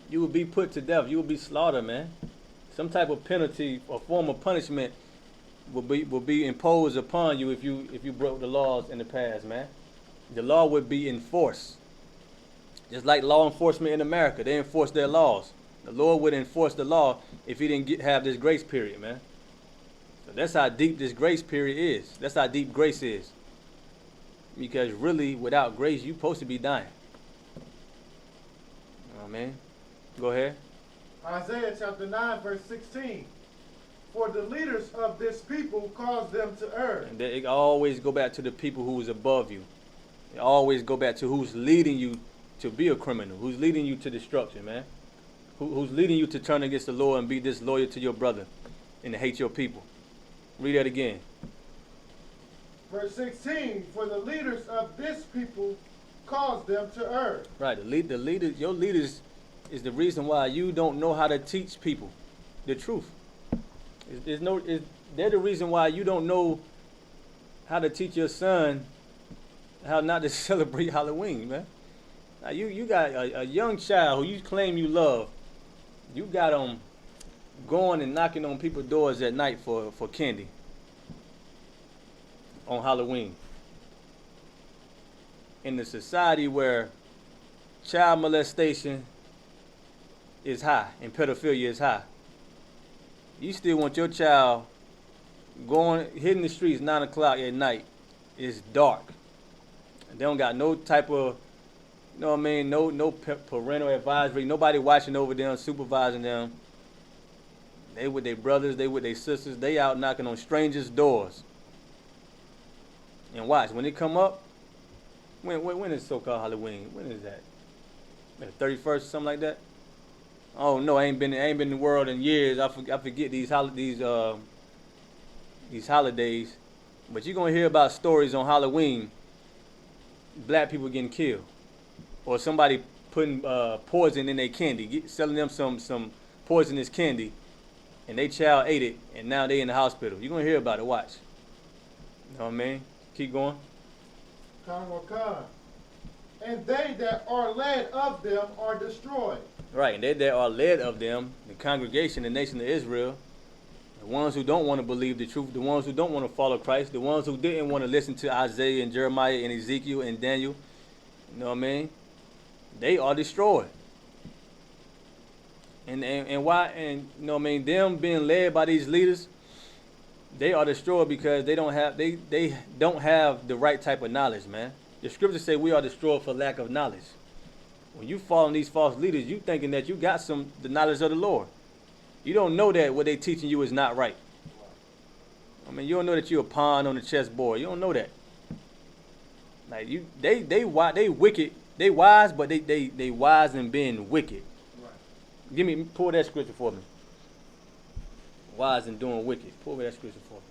You would be put to death. You would be slaughtered, man. Some type of penalty or form of punishment will be imposed upon you if you broke the laws in the past, man. The law would be enforced. Just like law enforcement in America, they enforce their laws. The Lord would enforce the law if he didn't have this grace period, man. So that's how deep this grace period is. That's how deep grace is. Because really, without grace, you're supposed to be dying. You know what I mean? Go ahead. Isaiah chapter 9, verse 16. For the leaders of this people cause them to err. And it always go back to the people who is above you. It always go back to who's leading you to be a criminal, who's leading you to destruction, man. Who's leading you to turn against the Lord and be disloyal to your brother and to hate your people. Read that again. Verse 16. For the leaders of this people cause them to err. Right, the leaders, your leaders is the reason why you don't know how to teach people the truth. They're the reason why you don't know how to teach your son how not to celebrate Halloween, man. Now you got a young child who you claim you love. You got them going and knocking on people's doors at night for candy on Halloween. In the society where child molestation is high and pedophilia is high, you still want your child hitting the streets 9 o'clock at night. It's dark. They don't got no type of, you know what I mean, no parental advisory, nobody watching over them, supervising them. They with their brothers, they with their sisters, they out knocking on strangers' doors. And watch, when they come up, when is so-called Halloween? When is that? The 31st, something like that? Oh no, I ain't been in the world in years. I forget these holidays. But you're gonna hear about stories on Halloween. Black people getting killed, or somebody putting poison in their candy, selling them some poisonous candy, and they child ate it, and now they in the hospital. You're gonna hear about it. Watch. You know what I mean? Keep going. And they that are led of them are destroyed. Right, and they that are led of them, the congregation, the nation of Israel, the ones who don't want to believe the truth, the ones who don't want to follow Christ, the ones who didn't want to listen to Isaiah and Jeremiah and Ezekiel and Daniel, you know what I mean? They are destroyed. And why? And you know what I mean? Them being led by these leaders, they are destroyed because they don't have the right type of knowledge, man. The scriptures say we are destroyed for lack of knowledge. When you following these false leaders, you thinking that you got the knowledge of the Lord. You don't know that what they teaching you is not right. I mean, you don't know that you're a pawn on the chessboard. You don't know that. Like they wicked. They wise, but they wise in being wicked. Right. Pull that scripture for me. Wise in doing wicked. Pull me that scripture for me.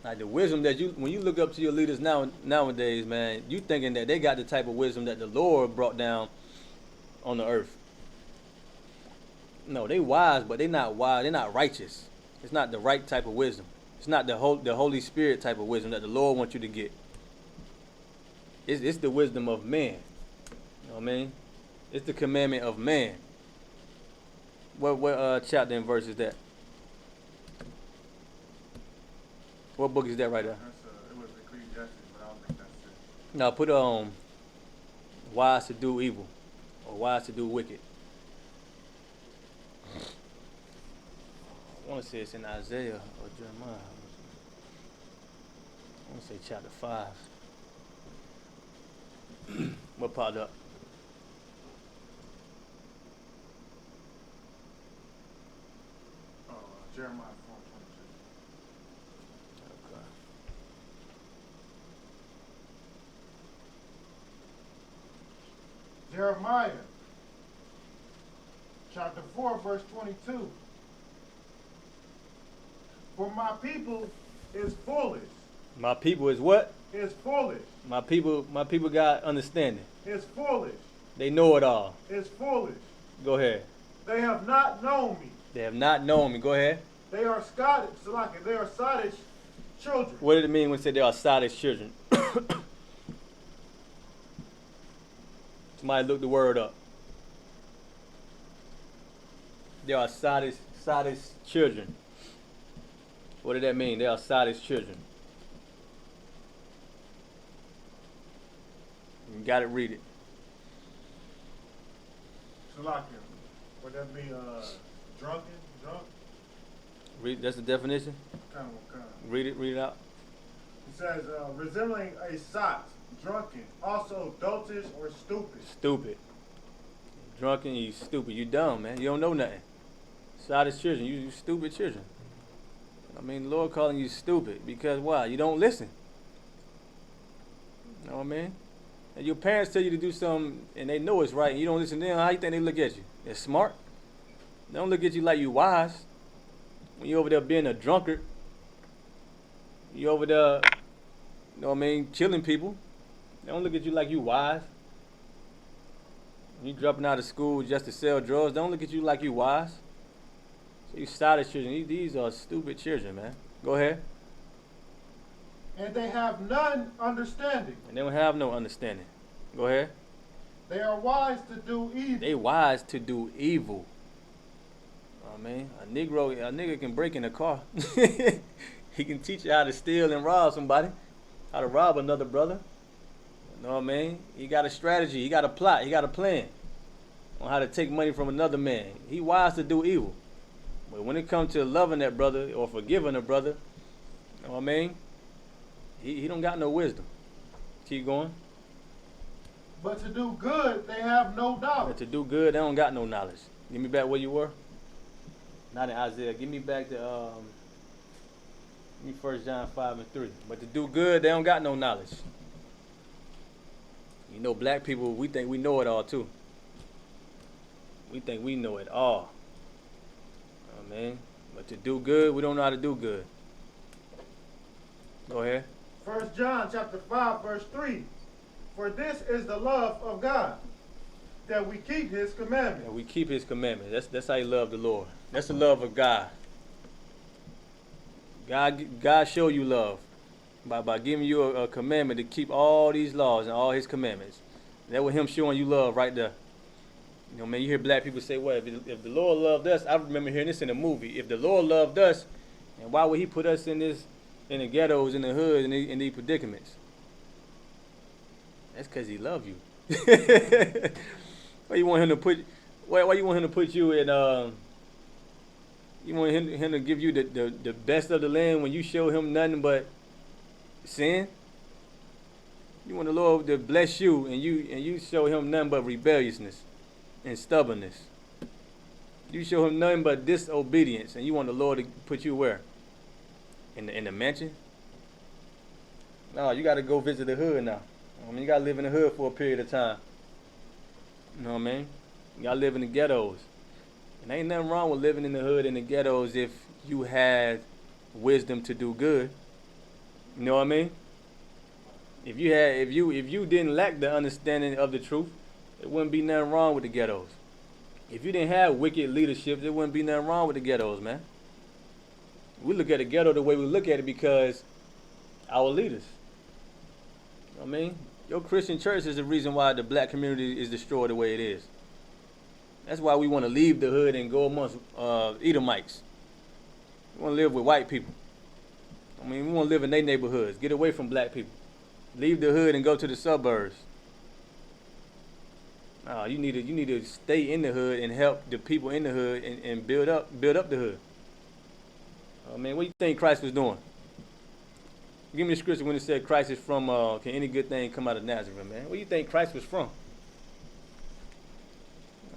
Like the wisdom that when you look up to your leaders nowadays, man, you thinking that they got the type of wisdom that the Lord brought down on the earth. No, they wise, but they not wise. They're not righteous. It's not the right type of wisdom. It's not the Holy Spirit type of wisdom that the Lord wants you to get. It's the wisdom of man. You know what I mean? It's the commandment of man. What chapter and verse is that? What book is that right there? It was Ecclesiastes, but I don't think that's it. Now put wise to do evil or wise to do wicked. I want to say it's in Isaiah or Jeremiah. I want to say chapter 5. What popped up? Jeremiah 4:22. Okay. Jeremiah chapter 4, verse 22. For my people is foolish. My people is what? Is foolish. My people got understanding. Is foolish. They know it all. Is foolish. Go ahead. They have not known me. They have not known me. Go ahead. They are Scottish, Salaki, they are Scottish children. What did it mean when it said they are Sodom's children? Somebody look the word up. They are Sodom's children. What did that mean? They are Sodom's children. You got to read it. Salaki, would that be drunk? Read. That's the definition. Kind. Read it out. It says resembling a sot, drunken, also doltish or stupid. Stupid. Drunken, you stupid. You dumb, man. You don't know nothing. Sodom's children. You stupid children. I mean, the Lord calling you stupid because why? You don't listen. You know what I mean? And your parents tell you to do something and they know it's right and you don't listen to them, how you think they look at you? They're smart. They don't look at you like you wise. When you over there being a drunkard, you over there, you know what I mean, killing people. They don't look at you like you wise. When you dropping out of school just to sell drugs, they don't look at you like you wise. So you started children. These are stupid children, man. Go ahead. And they have none understanding. And they don't have no understanding. Go ahead. They are wise to do evil. They wise to do evil. I mean, a nigga can break in a car. He can teach you how to steal and rob somebody, how to rob another brother. You know what I mean? He got a strategy. He got a plot. He got a plan on how to take money from another man. He wise to do evil. But when it comes to loving that brother or forgiving a brother, you know what I mean? He don't got no wisdom. Keep going. But to do good, they have no knowledge. But to do good, they don't got no knowledge. Give me back where you were. Not in Isaiah. Give me back to give me 1 John 5:3. But to do good, they don't got no knowledge. You know, black people, we think we know it all too. We think we know it all. You know what I mean? But to do good, we don't know how to do good. Go ahead. 1 John chapter 5, verse 3. For this is the love of God, that we keep his commandments. And we keep his commandments. That's how you love the Lord. That's the love of God. God show you love by giving you a commandment to keep all these laws and all his commandments. That was him showing you love right there. You know, man, you hear black people say, well, if the Lord loved us, I remember hearing this in a movie. If the Lord loved us, and why would he put us in the ghettos, in the hood, in these predicaments? That's because he loved you. Why you want him to put? Why you want him to put you in? You want him to give you the best of the land when you show him nothing but sin? You want the Lord to bless you and you show him nothing but rebelliousness and stubbornness. You show him nothing but disobedience, and you want the Lord to put you where? In the mansion? No, you got to go visit the hood now. I mean, you got to live in the hood for a period of time. You know what I mean? You got to live in the ghettos. And ain't nothing wrong with living in the hood and the ghettos if you had wisdom to do good. You know what I mean? If you didn't lack the understanding of the truth, there wouldn't be nothing wrong with the ghettos. If you didn't have wicked leadership, there wouldn't be nothing wrong with the ghettos, man. We look at the ghetto the way we look at it because our leaders. You know what I mean? Your Christian church is the reason why the black community is destroyed the way it is. That's why we want to leave the hood and go amongst Edomites. We want to live with white people. I mean, we want to live in their neighborhoods. Get away from black people. Leave the hood and go to the suburbs. No, you need to stay in the hood and help the people in the hood and build up the hood. I mean, what do you think Christ was doing? Give me the scripture when it said Christ is from, can any good thing come out of Nazareth, man? Where do you think Christ was from?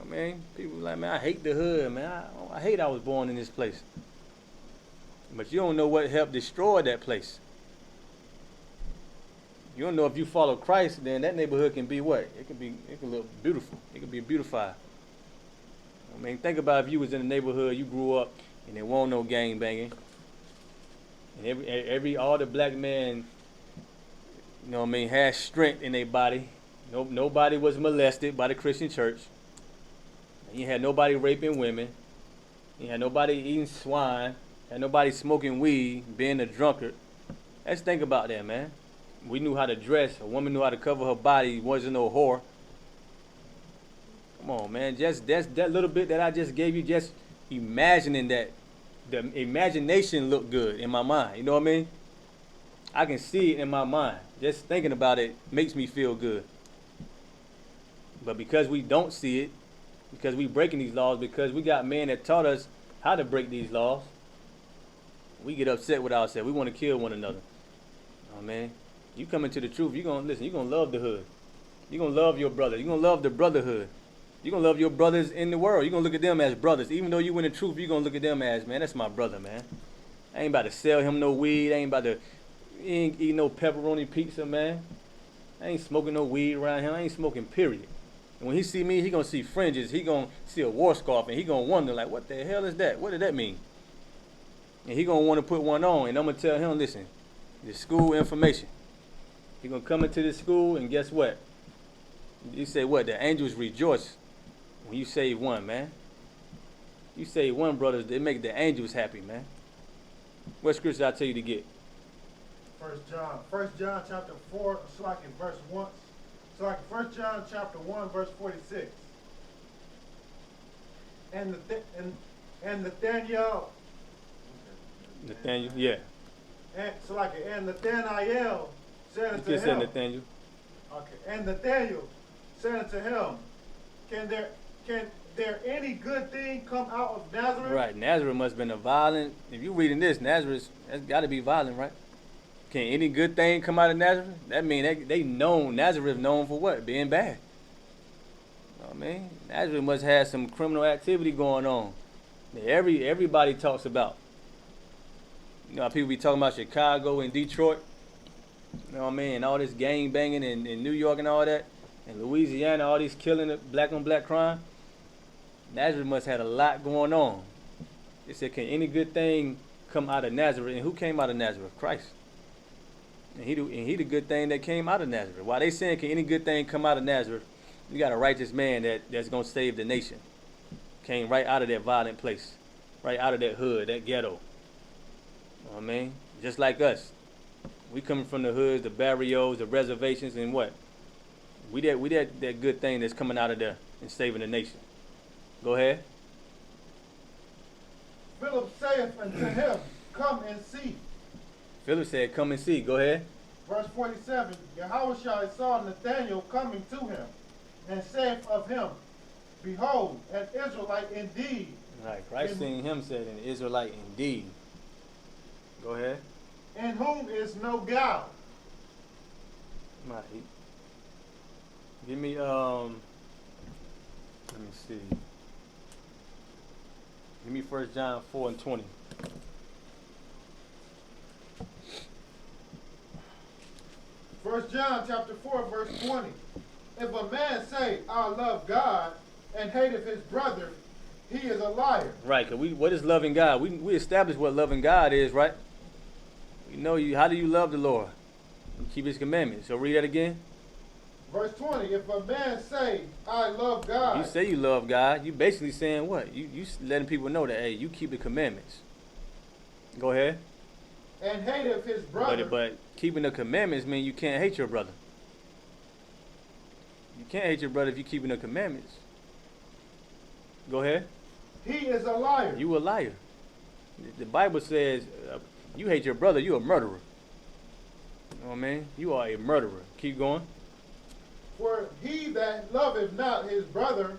I mean, people like, man, I hate the hood, man. I hate I was born in this place. But you don't know what helped destroy that place. You don't know if you follow Christ, then that neighborhood can be what? It can look beautiful. It can be beautified. I mean, think about if you was in a neighborhood, you grew up, and there wasn't no gang banging. And all the black men, you know what I mean, had strength in their body. Nobody was molested by the Christian church. And you had nobody raping women. He had nobody eating swine. Had nobody smoking weed, being a drunkard. Let's think about that, man. We knew how to dress. A woman knew how to cover her body. Wasn't no whore. Come on, man. Just that little bit that I just gave you. Just imagining that. The imagination looked good in my mind. You know what I mean? I can see it in my mind. Just thinking about it makes me feel good. But because we don't see it, because we breaking these laws, because we got men that taught us how to break these laws, we get upset with ourselves. We want to kill one another. Oh man, you come into the truth, you're gonna listen, you're gonna love the hood. You're gonna love your brother. You're gonna love the brotherhood. You're gonna love your brothers in the world. You're gonna look at them as brothers. Even though you in the truth, you're gonna look at them as, man, that's my brother, man. I ain't about to sell him no weed. I ain't about to eat no pepperoni pizza, man. I ain't smoking no weed around him. I ain't smoking, period. And when he see me, he gonna see fringes. He gonna see a war scarf, and he gonna wonder, like, what the hell is that? What did that mean? And he gonna want to put one on, and I'm gonna tell him, listen, the school information. He gonna come into the school, and guess what? You say what? The angels rejoice when you save one, man. You save one, brothers, they make the angels happy, man. What scripture I tell you to get? First John chapter 4, so like in verse 1. So like 1 John chapter 1, verse 46. And Nathaniel. Nathaniel, yeah. And Nathaniel said You unto can him. say Nathaniel. Okay. And Nathaniel said unto him, Can there any good thing come out of Nazareth? Right, Nazareth must have been a violent. If you reading this, Nazareth, that's got to be violent, right? Can any good thing come out of Nazareth? That mean they known, Nazareth known for what? Being bad. You know what I mean? Nazareth must have some criminal activity going on that everybody talks about. You know how people be talking about Chicago and Detroit? You know what I mean? And all this gang banging in New York and all that. And Louisiana, all these killing, black on black crime. Nazareth must have had a lot going on. It said, can any good thing come out of Nazareth? And who came out of Nazareth? Christ. And he the good thing that came out of Nazareth. Why they saying, can any good thing come out of Nazareth? You got a righteous man that's going to save the nation. Came right out of that violent place. Right out of that hood, that ghetto. You know what I mean? Just like us. We coming from the hoods, the barrios, the reservations, and what? We that good thing that's coming out of there and saving the nation. Go ahead. Philip saith unto him, Come and see. Philip said, come and see. Go ahead. Verse 47, Yahushua saw Nathanael coming to him, and saith of him, Behold, an Israelite indeed. Right. Christ seen him, said, an Israelite indeed. Go ahead. In whom is no guile. Right. Give me, let me see. Give me 1 John 4 and 20. First John chapter 4, verse 20. If a man say, I love God, and hateth his brother, he is a liar. Right, because what is loving God? We established what loving God is, right? We know you. How do you love the Lord? You keep his commandments. So read that again. Verse 20, if a man say, I love God. You say you love God. You basically saying what? You letting people know that, hey, you keep the commandments. Go ahead. And hateth his brother. But keeping the commandments mean you can't hate your brother. You can't hate your brother if you're keeping the commandments. Go ahead. He is a liar. You a liar. The Bible says you hate your brother, you a murderer. You know what I mean? You are a murderer. Keep going. For he that loveth not his brother,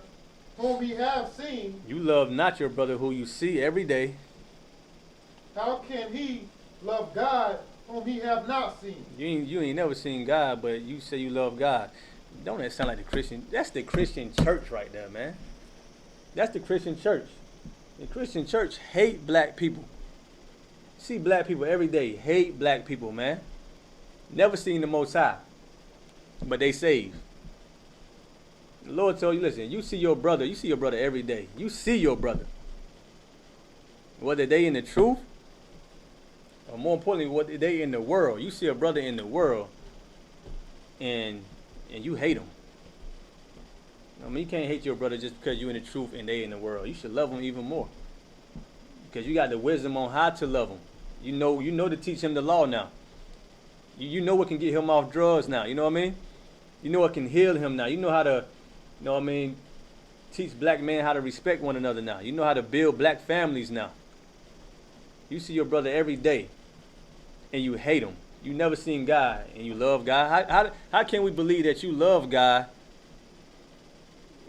whom he hath seen, You love not your brother who you see every day. how can he love God whom he have not seen? You ain't never seen God, but you say you love God. Don't that sound like the Christian? That's the Christian church right there, man. That's the Christian church. The Christian church hate black people. See black people every day. Hate black people, man. Never seen the Most High. But they saved. The Lord told you, listen, you see your brother every day. You see your brother. Whether they in the truth, or more importantly, whether they in the world. You see a brother in the world, and you hate him. I mean, you can't hate your brother just because you in the truth and they in the world. You should love them even more. because you got the wisdom on how to love him. You know to teach him the law now. You know what can get him off drugs now. You know what I mean? You know what can heal him now. You know how to, you know what I mean, teach black men how to respect one another now. You know how to build black families now. You see your brother every day, and you hate him. You never seen God, and you love God. How can we believe that you love God,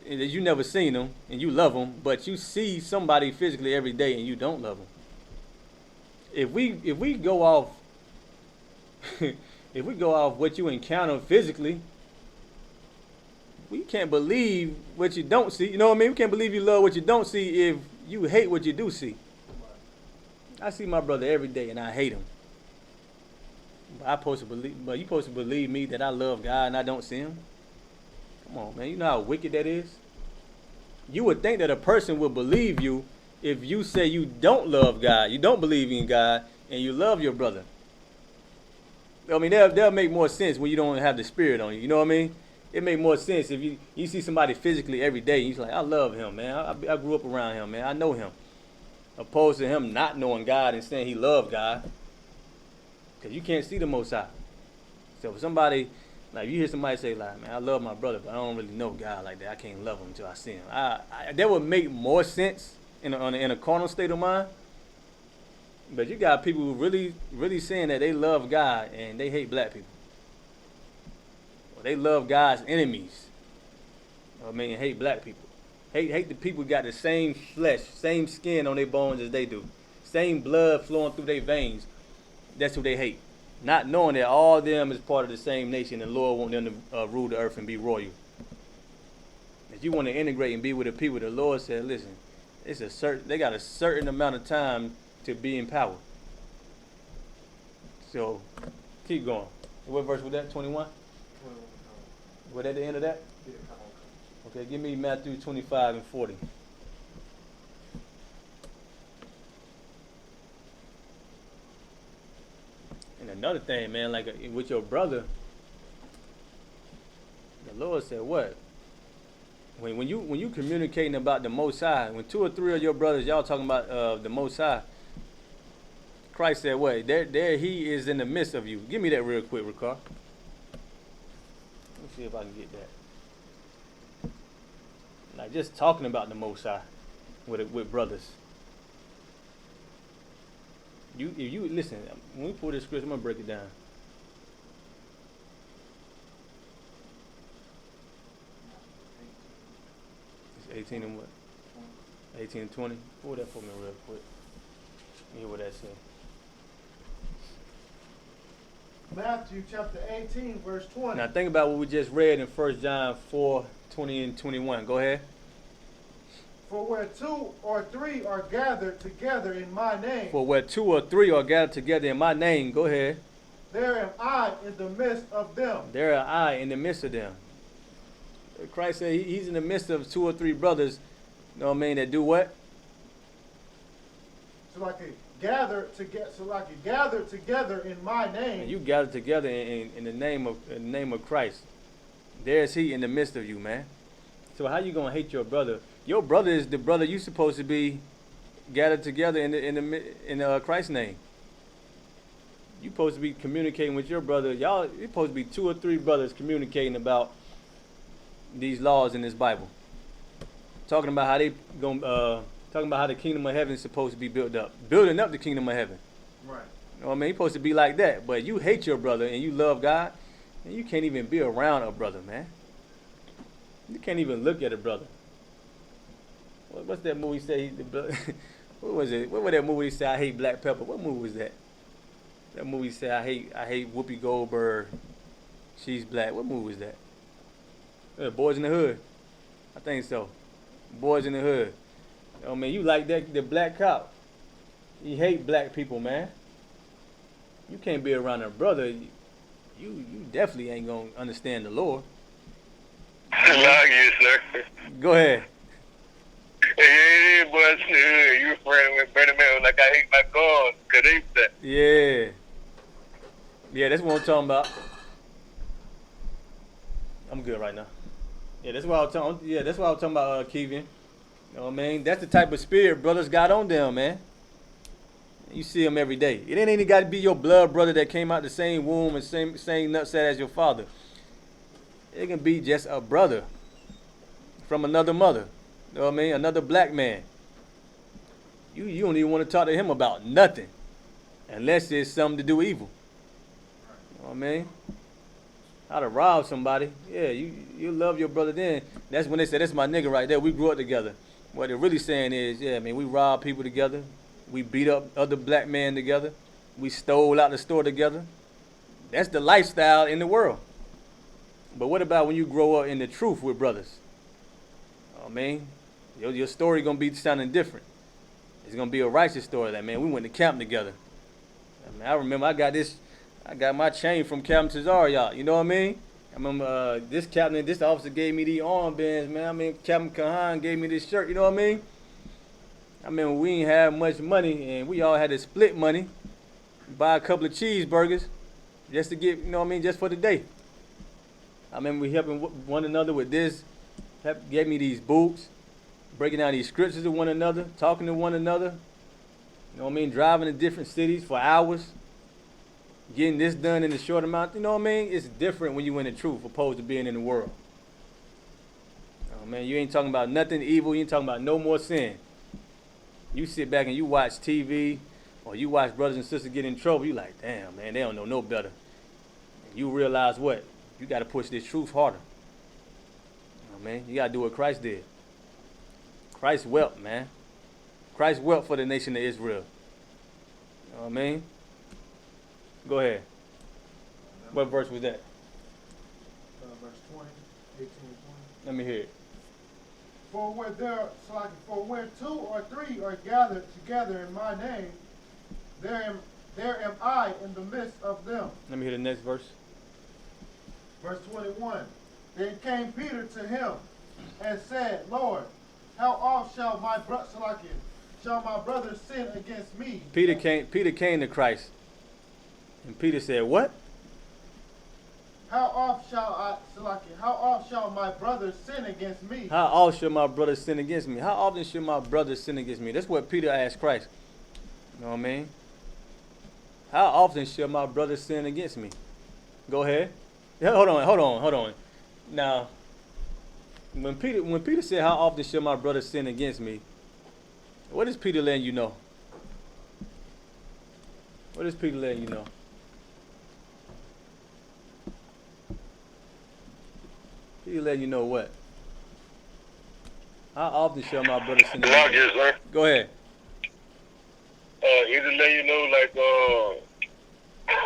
and that you never seen him, and you love him, but you see somebody physically every day, and you don't love him? If we go off, if we go off what you encounter physically, we can't believe what you don't see. You know what I mean? We can't believe you love what you don't see if you hate what you do see. I see my brother every day and I hate him. But you supposed to believe me that I love God and I don't see him? Come on, man. You know how wicked that is? You would think that a person would believe you if you say you don't love God, you don't believe in God, and you love your brother. I mean, they'll make more sense when you don't have the Spirit on you. You know what I mean? It make more sense if you see somebody physically every day. And you're like, I love him, man. I grew up around him, man. I know him. Opposed to him not knowing God and saying he loved God. Because you can't see the Most High. So if somebody, like you hear somebody say, like, man, I love my brother, but I don't really know God like that. I can't love him until I see him. That would make more sense in a carnal state of mind. But you got people who really saying that they love God and they hate black people. They love God's enemies. I mean, hate black people. Hate the people who got the same flesh, same skin on their bones as they do. Same blood flowing through their veins. That's who they hate. Not knowing that all of them is part of the same nation and the Lord want them to rule the earth and be royal. If you want to integrate and be with the people, the Lord said, listen, they got a certain amount of time to be in power. So, keep going. What verse was that, 21? Was that the end of that? Yeah, come on. Okay, give me Matthew 25 and 40. And another thing, man, like with your brother, the Lord said what? When you communicating about the Most High, when 2 or 3 of your brothers, y'all talking about the Most High, Christ said what? There he is in the midst of you. Give me that real quick, Ricard. Let me see if I can get that. Like just talking about the Most High with brothers. If you listen, when we pull this script, I'm gonna break it down. It's 18 and what? 18 and 20. Pull that for me real quick. Hear what that says. Matthew chapter 18, verse 20. Now think about what we just read in 1 John 4, 20 and 21. Go ahead. For where 2 or 3 are gathered together in my name, For where 2 or 3 are gathered together in my name, go ahead. there am I in the midst of them. There am I in the midst of them. Christ said he's in the midst of 2 or 3 brothers, you know what I mean, that do what? So like a gather together in my name. And you gather together in the name of Christ. There's he in the midst of you, man. So how you gonna hate your brother? Your brother is the brother you supposed to be gathered together in Christ's name. You supposed to be communicating with your brother. You're supposed to be 2 or 3 brothers communicating about these laws in this Bible. Talking about how they talking about how the kingdom of heaven is supposed to be built up. Building up the kingdom of heaven. Right. You know what I mean? You're supposed to be like that. But you hate your brother and you love God, and you can't even be around a brother, man. You can't even look at a brother. What's that movie say? What was it? What was that movie say? I hate Black Pepper. What movie was that? That movie say I hate Whoopi Goldberg. She's black. What movie was that? Boys in the Hood. I think so. Boys in the Hood. Oh man, you like that the black cop? You hate black people, man. You can't be around a brother. You definitely ain't gonna understand the Lord. Yes, sir. Go ahead. Hey, boy, you friend with Bernie Man like I hate my God, cause they that. Yeah. Yeah, that's what I'm talking about. I'm good right now. Yeah, that's what I was talking. Yeah, that's what I was talking about, Kevian. You know what I mean? That's the type of spirit brothers got on them, man. You see him every day. It ain't even got to be your blood brother that came out the same womb and same nutsack as your father. It can be just a brother from another mother. You know what I mean? Another black man. You don't even want to talk to him about nothing unless it's something to do evil. You know what I mean? How to rob somebody. Yeah, you love your brother then. That's when they say, that's my nigga right there. We grew up together. What they're really saying is, yeah, man, we robbed people together. We beat up other black men together. We stole out the store together. That's the lifestyle in the world. But what about when you grow up in the truth with brothers? I mean, your story gonna be sounding different. It's gonna be a righteous story. Like, man, we went to camp together. I remember I got my chain from Captain Tazariot. You know what I mean? I remember this officer gave me these armbands, man. I mean, Captain Kahan gave me this shirt. You know what I mean? I remember we ain't have much money, and we all had to split money, buy a couple of cheeseburgers, just to get, you know what I mean, just for the day. I remember we helping one another with this. Gave me these boots, breaking down these scriptures to one another, talking to one another. You know what I mean? Driving to different cities for hours, getting this done in a short amount. You know what I mean? It's different when you in the truth opposed to being in the world. Oh man, you ain't talking about nothing evil. You ain't talking about no more sin. You sit back and you watch TV, or you watch brothers and sisters get in trouble. You like, damn man, they don't know no better. And you realize what? You got to push this truth harder. Oh man, you got to do what Christ did. Christ wept, man. Christ wept for the nation of Israel. You know what I mean? Go ahead. What verse was that? Verse 20, 18 and 20. Let me hear it. For where two or three are gathered together in my name, there am I in the midst of them. Let me hear the next verse. Verse 21. Then came Peter to him and said, Lord, how oft shall my brother sin against me? Peter came to Christ. And Peter said, what? How oft shall my brother sin against me? How often should my brother sin against me? How often should my brother sin against me? That's what Peter asked Christ. You know what I mean? How often should my brother sin against me? Go ahead. Hold on. Now, when Peter said, how often should my brother sin against me? What is Peter letting you know? What is Peter letting you know? Peter letting you know what? How often shall my brother sin against me? Sir. Go ahead. He just let you know, like,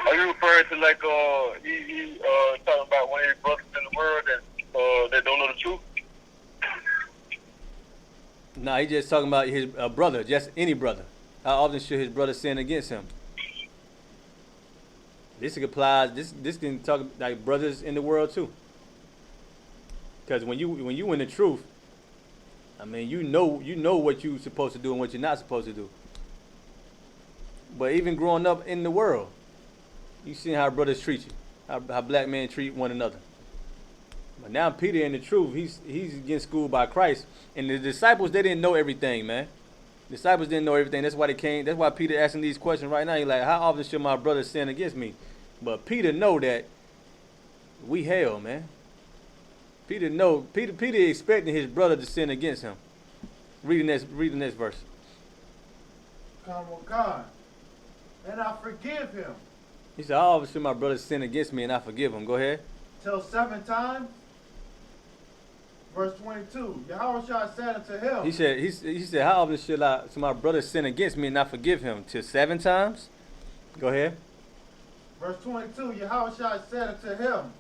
are you referring to, like, he talking about one of his brothers in the world that don't know the truth? Nah, he just talking about his brother, just any brother. How often should his brother sin against him? This applies. This can talk like brothers in the world too. Because when you in the truth, I mean, you know what you're supposed to do and what you're not supposed to do. But even growing up in the world, you see how brothers treat you, how black men treat one another. But now Peter in the truth, he's getting schooled by Christ, and the disciples, they didn't know everything, man. Disciples didn't know everything. That's why they came. That's why Peter asking these questions right now. He's like, how often should my brother sin against me? But Peter know that we hell, man. Peter expecting his brother to sin against him. Read the next verse. Come with God, and I forgive him. He said, how often should my brother sin against me and I forgive him? Go ahead. Till 7 times. Verse 22. Yahushua said unto him. He said, how often should my brother sin against me and I forgive him? Till 7 times? Go ahead. Verse 22. Yahushua said unto him,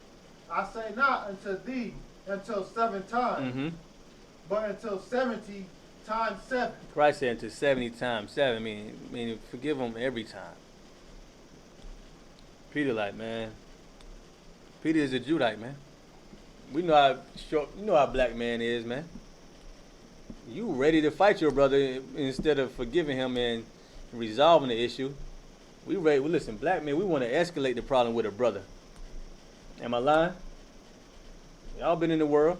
I say not unto thee until 7 times, but until 70 times 7. Christ said until 70 times 7, meaning forgive him every time. Peter like, man. Peter is a Judite, man. We know how black man is, man. You ready to fight your brother instead of forgiving him and resolving the issue. We ready. Well, listen, black men, we want to escalate the problem with a brother. Am I lying? Y'all been in the world.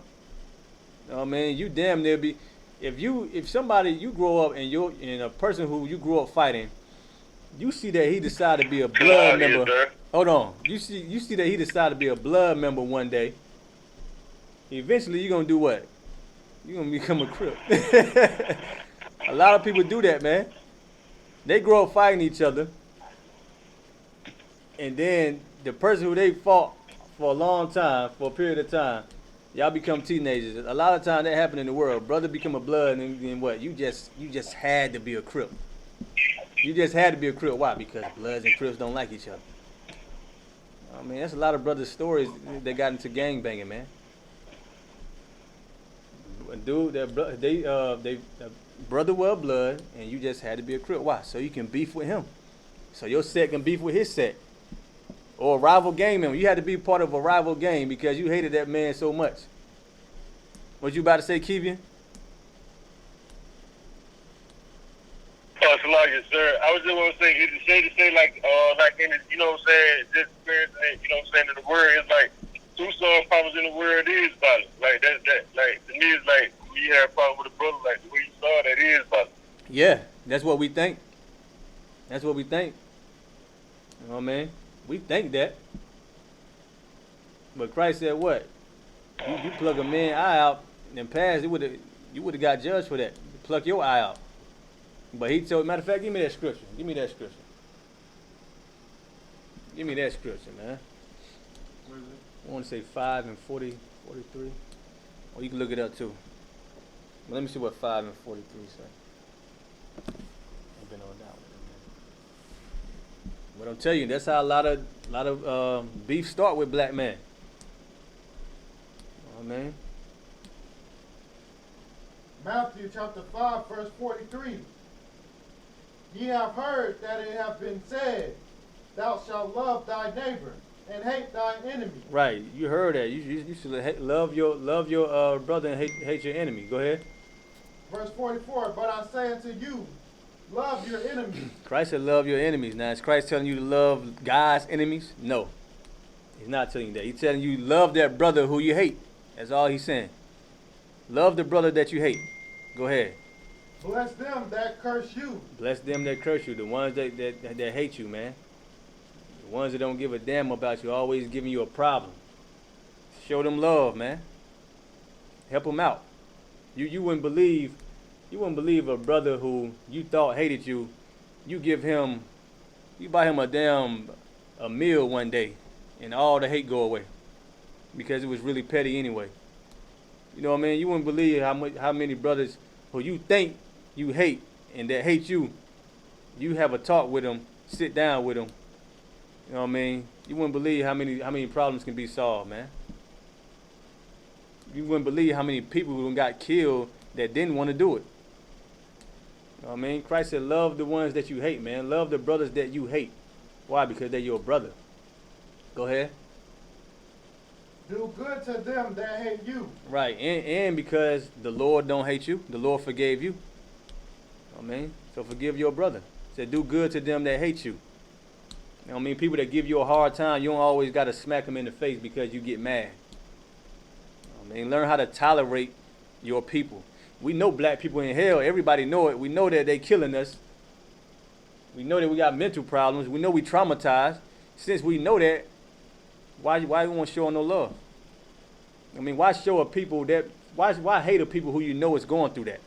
Oh man, you damn near be. If somebody you grow up and a person who you grew up fighting, You see that he decided to be a To the blood audience, member. sir. Hold on. You see that he decided to be a blood member one day. Eventually, you're gonna do what? You're gonna become a crip. A lot of people do that, man. They grow up fighting each other, and then the person who they fought for a long time, for a period of time, y'all become teenagers. A lot of time that happen in the world. Brother become a blood, and then what? You just had to be a crip. You just had to be a crip. Why? Because bloods and crips don't like each other. I mean, that's a lot of brothers' stories that got into gang banging, man. Dude, they brother well blood, and you just had to be a crip. Why? So you can beef with him. So your set can beef with his set. Or a rival gang member. You had to be part of a rival gang because you hated that man so much. What you about to say, Kevian? Salakia, sir. I was just want to say, is it safe to say, like in the, you know what I'm saying, this experience, you know what I'm saying, in the word, it's like, two song problems in the word is violent. Like, like, to me, it's like, when you have a problem with a brother, like, the way you saw that is violent. Yeah, that's what we think. That's what we think. You know what I mean? We think that. But Christ said what? You plug a man eye out and pass, you would have got judged for that. Pluck your eye out. But he told, matter of fact, give me that scripture. Give me that scripture. Give me that scripture, man. I want to say 5 and 40, 43. Or you can look it up too. But let me see what 5 and 43 say. I've been on that one, man. But I'm telling you, that's how a lot of beef start with black men. Oh man. Matthew chapter 5, verse 43. Ye have heard that it hath been said, thou shalt love thy neighbor and hate thine enemy. Right, you heard that. You should love your brother and hate your enemy. Go ahead. Verse 44. But I say unto you, love your enemies. Christ said, love your enemies. Now, is Christ telling you to love God's enemies? No, he's not telling you that. He's telling you love that brother who you hate. That's all he's saying. Love the brother that you hate. Go ahead. Bless them that curse you. Bless them that curse you, the ones that hate you, man. The ones that don't give a damn about you, always giving you a problem. Show them love, man. Help them out. You wouldn't believe a brother who you thought hated you. You buy him a meal one day, and all the hate go away because it was really petty anyway. You know what I mean? You wouldn't believe how many brothers who you think you hate and that hate you, you have a talk with them, sit down with them. You know what I mean? You wouldn't believe how many problems can be solved, man. You wouldn't believe how many people who got killed that didn't want to do it. You know what I mean? Christ said, love the ones that you hate, man. Love the brothers that you hate. Why? Because they're your brother. Go ahead. Do good to them that hate you. Right, and because the Lord don't hate you, the Lord forgave you. You know what I mean? So forgive your brother. Said do good to them that hate you. You know what I mean? People that give you a hard time, you don't always got to smack them in the face because you get mad. You know what I mean? Learn how to tolerate your people. We know black people in hell. Everybody know it. We know that they killing us. We know that we got mental problems. We know we traumatized. Since we know that, why we won't show no love? I mean, why show a people that? Why hate a people who you know is going through that?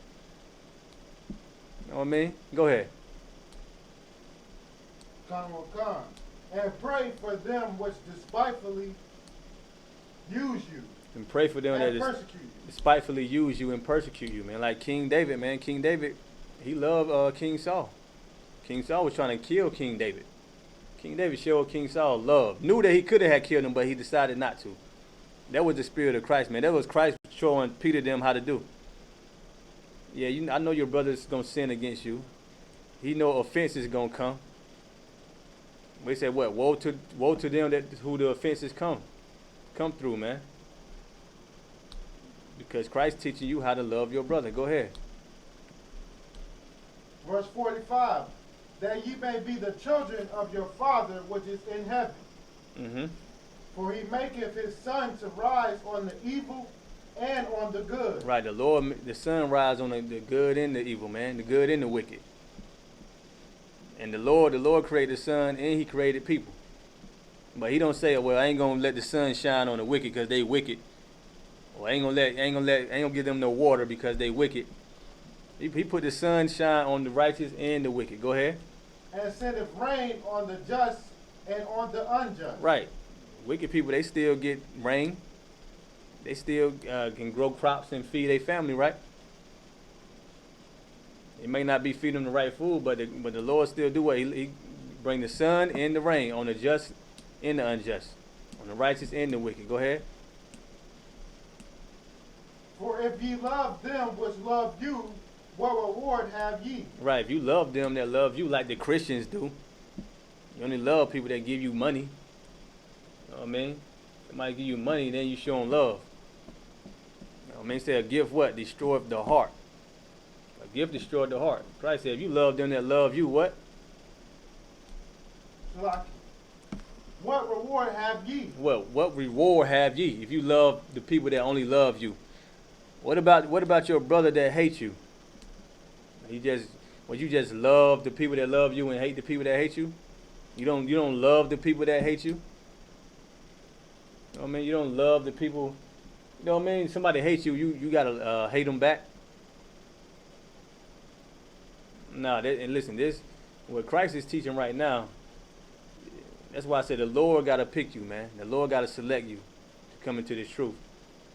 You know what I mean? Go ahead. And pray for them which despitefully use you. And pray for them and that persecute you. despitefully use you and persecute you, man. Like King David, man. King David, he loved King Saul. King Saul was trying to kill King David. King David showed King Saul love. Knew that he could have had killed him, but he decided not to. That was the spirit of Christ, man. That was Christ showing Peter them how to do. Yeah, I know your brother's going to sin against you. He know offense is going to come. We said what? Woe to them that who the offenses come through, man. Because Christ teaching you how to love your brother. Go ahead. Verse 45. That ye may be the children of your Father which is in heaven. Mm-hmm. For he maketh his sun to rise on the evil and on the good. Right, the sun rise on the good and the evil, man. The good and the wicked. And the Lord created the sun and He created people. But He don't say, well, I ain't gonna let the sun shine on the wicked because they wicked. Or I ain't gonna give them no water because they wicked. He put the sun shine on the righteous and the wicked. Go ahead. And sendeth rain on the just and on the unjust. Right. Wicked people, they still get rain. They still can grow crops and feed their family, right? It may not be feeding them the right food, but the Lord still do what? He bring the sun and the rain on the just and the unjust, on the righteous and the wicked. Go ahead. For if ye love them which love you, what reward have ye? Right. If you love them that love you like the Christians do, you only love people that give you money. You know what I mean? Somebody give you money, then you show them love. You know what I mean? Say a gift what? Destroyeth the heart. A gift destroyed the heart. Christ said, if you love them that love you, what? Like, what reward have ye? What reward have ye if you love the people that only love you? What about your brother that hates you? You just love the people that love you and hate the people that hate you? You don't love the people that hate you? You know what I mean? You don't love the people. You know what I mean? Somebody hates you, you gotta hate them back. Nah, and listen, this what Christ is teaching right now. That's why I said the Lord gotta pick you, man. The Lord gotta select you to come into this truth.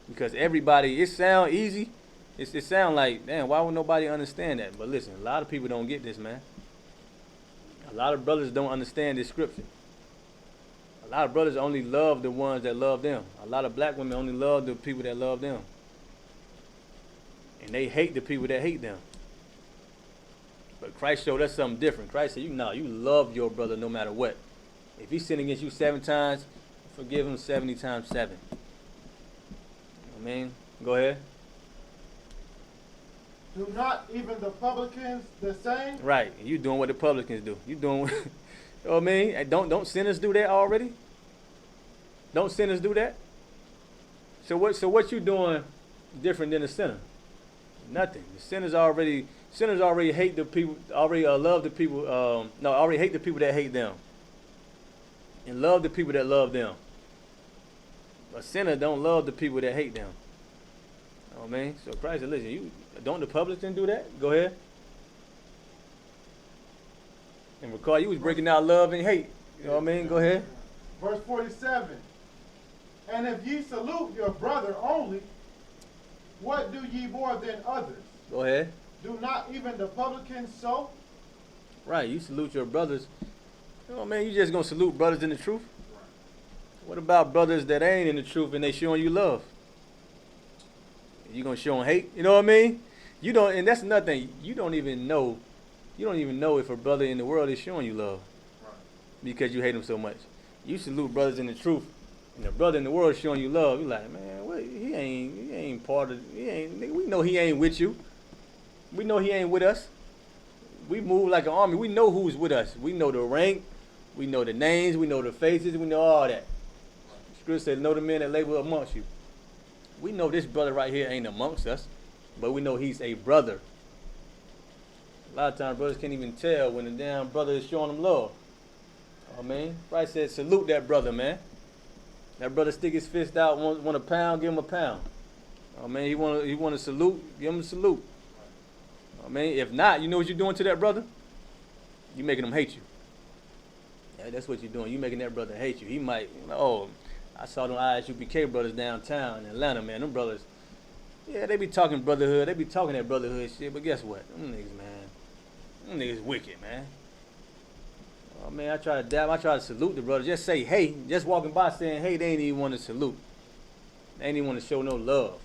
Because everybody, it sound easy. It sound like, damn, why would nobody understand that? But listen, a lot of people don't get this, man. A lot of brothers don't understand this scripture. A lot of brothers only love the ones that love them. A lot of black women only love the people that love them. And they hate the people that hate them. But Christ showed us something different. Christ said, you love your brother no matter what. If he sinned against you 7 times, forgive him 70 times 7. You know what I mean? Go ahead. Do not even the publicans the same? Right. And you doing what the publicans do. You doing what, you know what I mean? And don't sinners do that already? Don't sinners do that? So what you doing different than a sinner? Nothing. The sinners already hate the people, already love the people, already hate the people that hate them. And love the people that love them. A sinner don't love the people that hate them. You know what I mean? So Christ said, listen, don't the publicans do that? Go ahead. And recall, you was breaking out love and hate. You know what I mean? Go ahead. Verse 47. And if ye salute your brother only, what do ye more than others? Go ahead. Do not even the publicans so? Right, you salute your brothers. You know what I mean? You just gonna salute brothers in the truth? What about brothers that ain't in the truth and they showing you love? You gonna show them hate? You know what I mean? You don't, and that's another thing. You don't even know if a brother in the world is showing you love because you hate them so much. You salute brothers in the truth, and the brother in the world is showing you love. You like, man, what, he ain't part of. We know he ain't with you. We know he ain't with us. We move like an army. We know who's with us. We know the rank. We know the names. We know the faces. We know all that. Scripture says, know the men that labor amongst you. We know this brother right here ain't amongst us, but we know he's a brother. A lot of times brothers can't even tell when the damn brother is showing them love. I mean, Christ said, salute that brother, man. That brother stick his fist out, want a pound, give him a pound. I mean, he want to salute, give him a salute. I mean, if not, you know what you're doing to that brother? You're making him hate you. Yeah, that's what you're doing. You're making that brother hate you. He might, I saw them Isupk brothers downtown in Atlanta, man. Them brothers, yeah, they be talking brotherhood. They be talking that brotherhood shit, but guess what? Them niggas, man. Them niggas wicked, man. Oh, man, I try to dab. I try to salute the brothers. Just say, hey. Just walking by saying, hey, they ain't even want to salute. They ain't even want to show no love.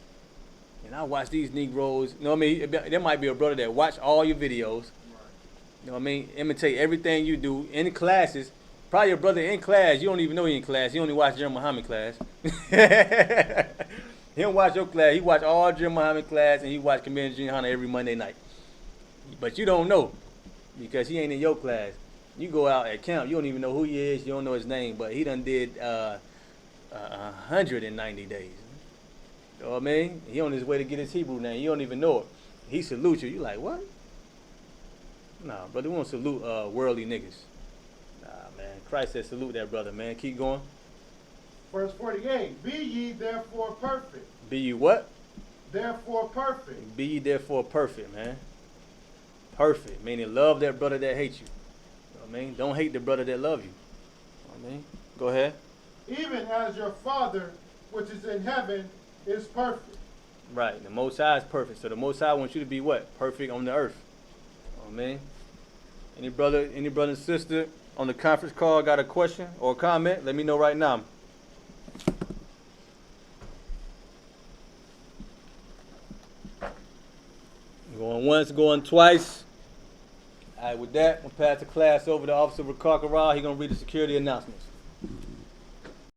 And I watch these Negroes. You know what I mean? There might be a brother that watch all your videos. You know what I mean? Imitate everything you do in classes. Probably your brother in class, you don't even know he in class. He only watch Jim Muhammad class. He don't watch your class. He watch all Jim Muhammad class, and he watch Commander Junior Hunter every Monday night. But you don't know because he ain't in your class. You go out at camp, you don't even know who he is. You don't know his name, but he done did 190 days. You know what I mean? He on his way to get his Hebrew name. You don't even know it. He salutes you. You like, what? Nah, brother, we want to salute worldly niggas. Nah, man. Christ said salute that brother, man. Keep going. Verse 48. Be ye therefore perfect. Be you what? Therefore perfect. Be ye therefore perfect, man. Perfect. Meaning love that brother that hates you. You know what I mean? Don't hate the brother that love you. You know what I mean? Go ahead. Even as your Father which is in heaven is perfect. Right. The Most High is perfect. So the Most High wants you to be what? Perfect on the earth. You know what I mean? Any brother and sister on the conference call got a question or a comment? Let me know right now. Going once, going twice. All right, with that, I'm going to pass the class over to Officer Ricard Corral. He's going to read the security announcements.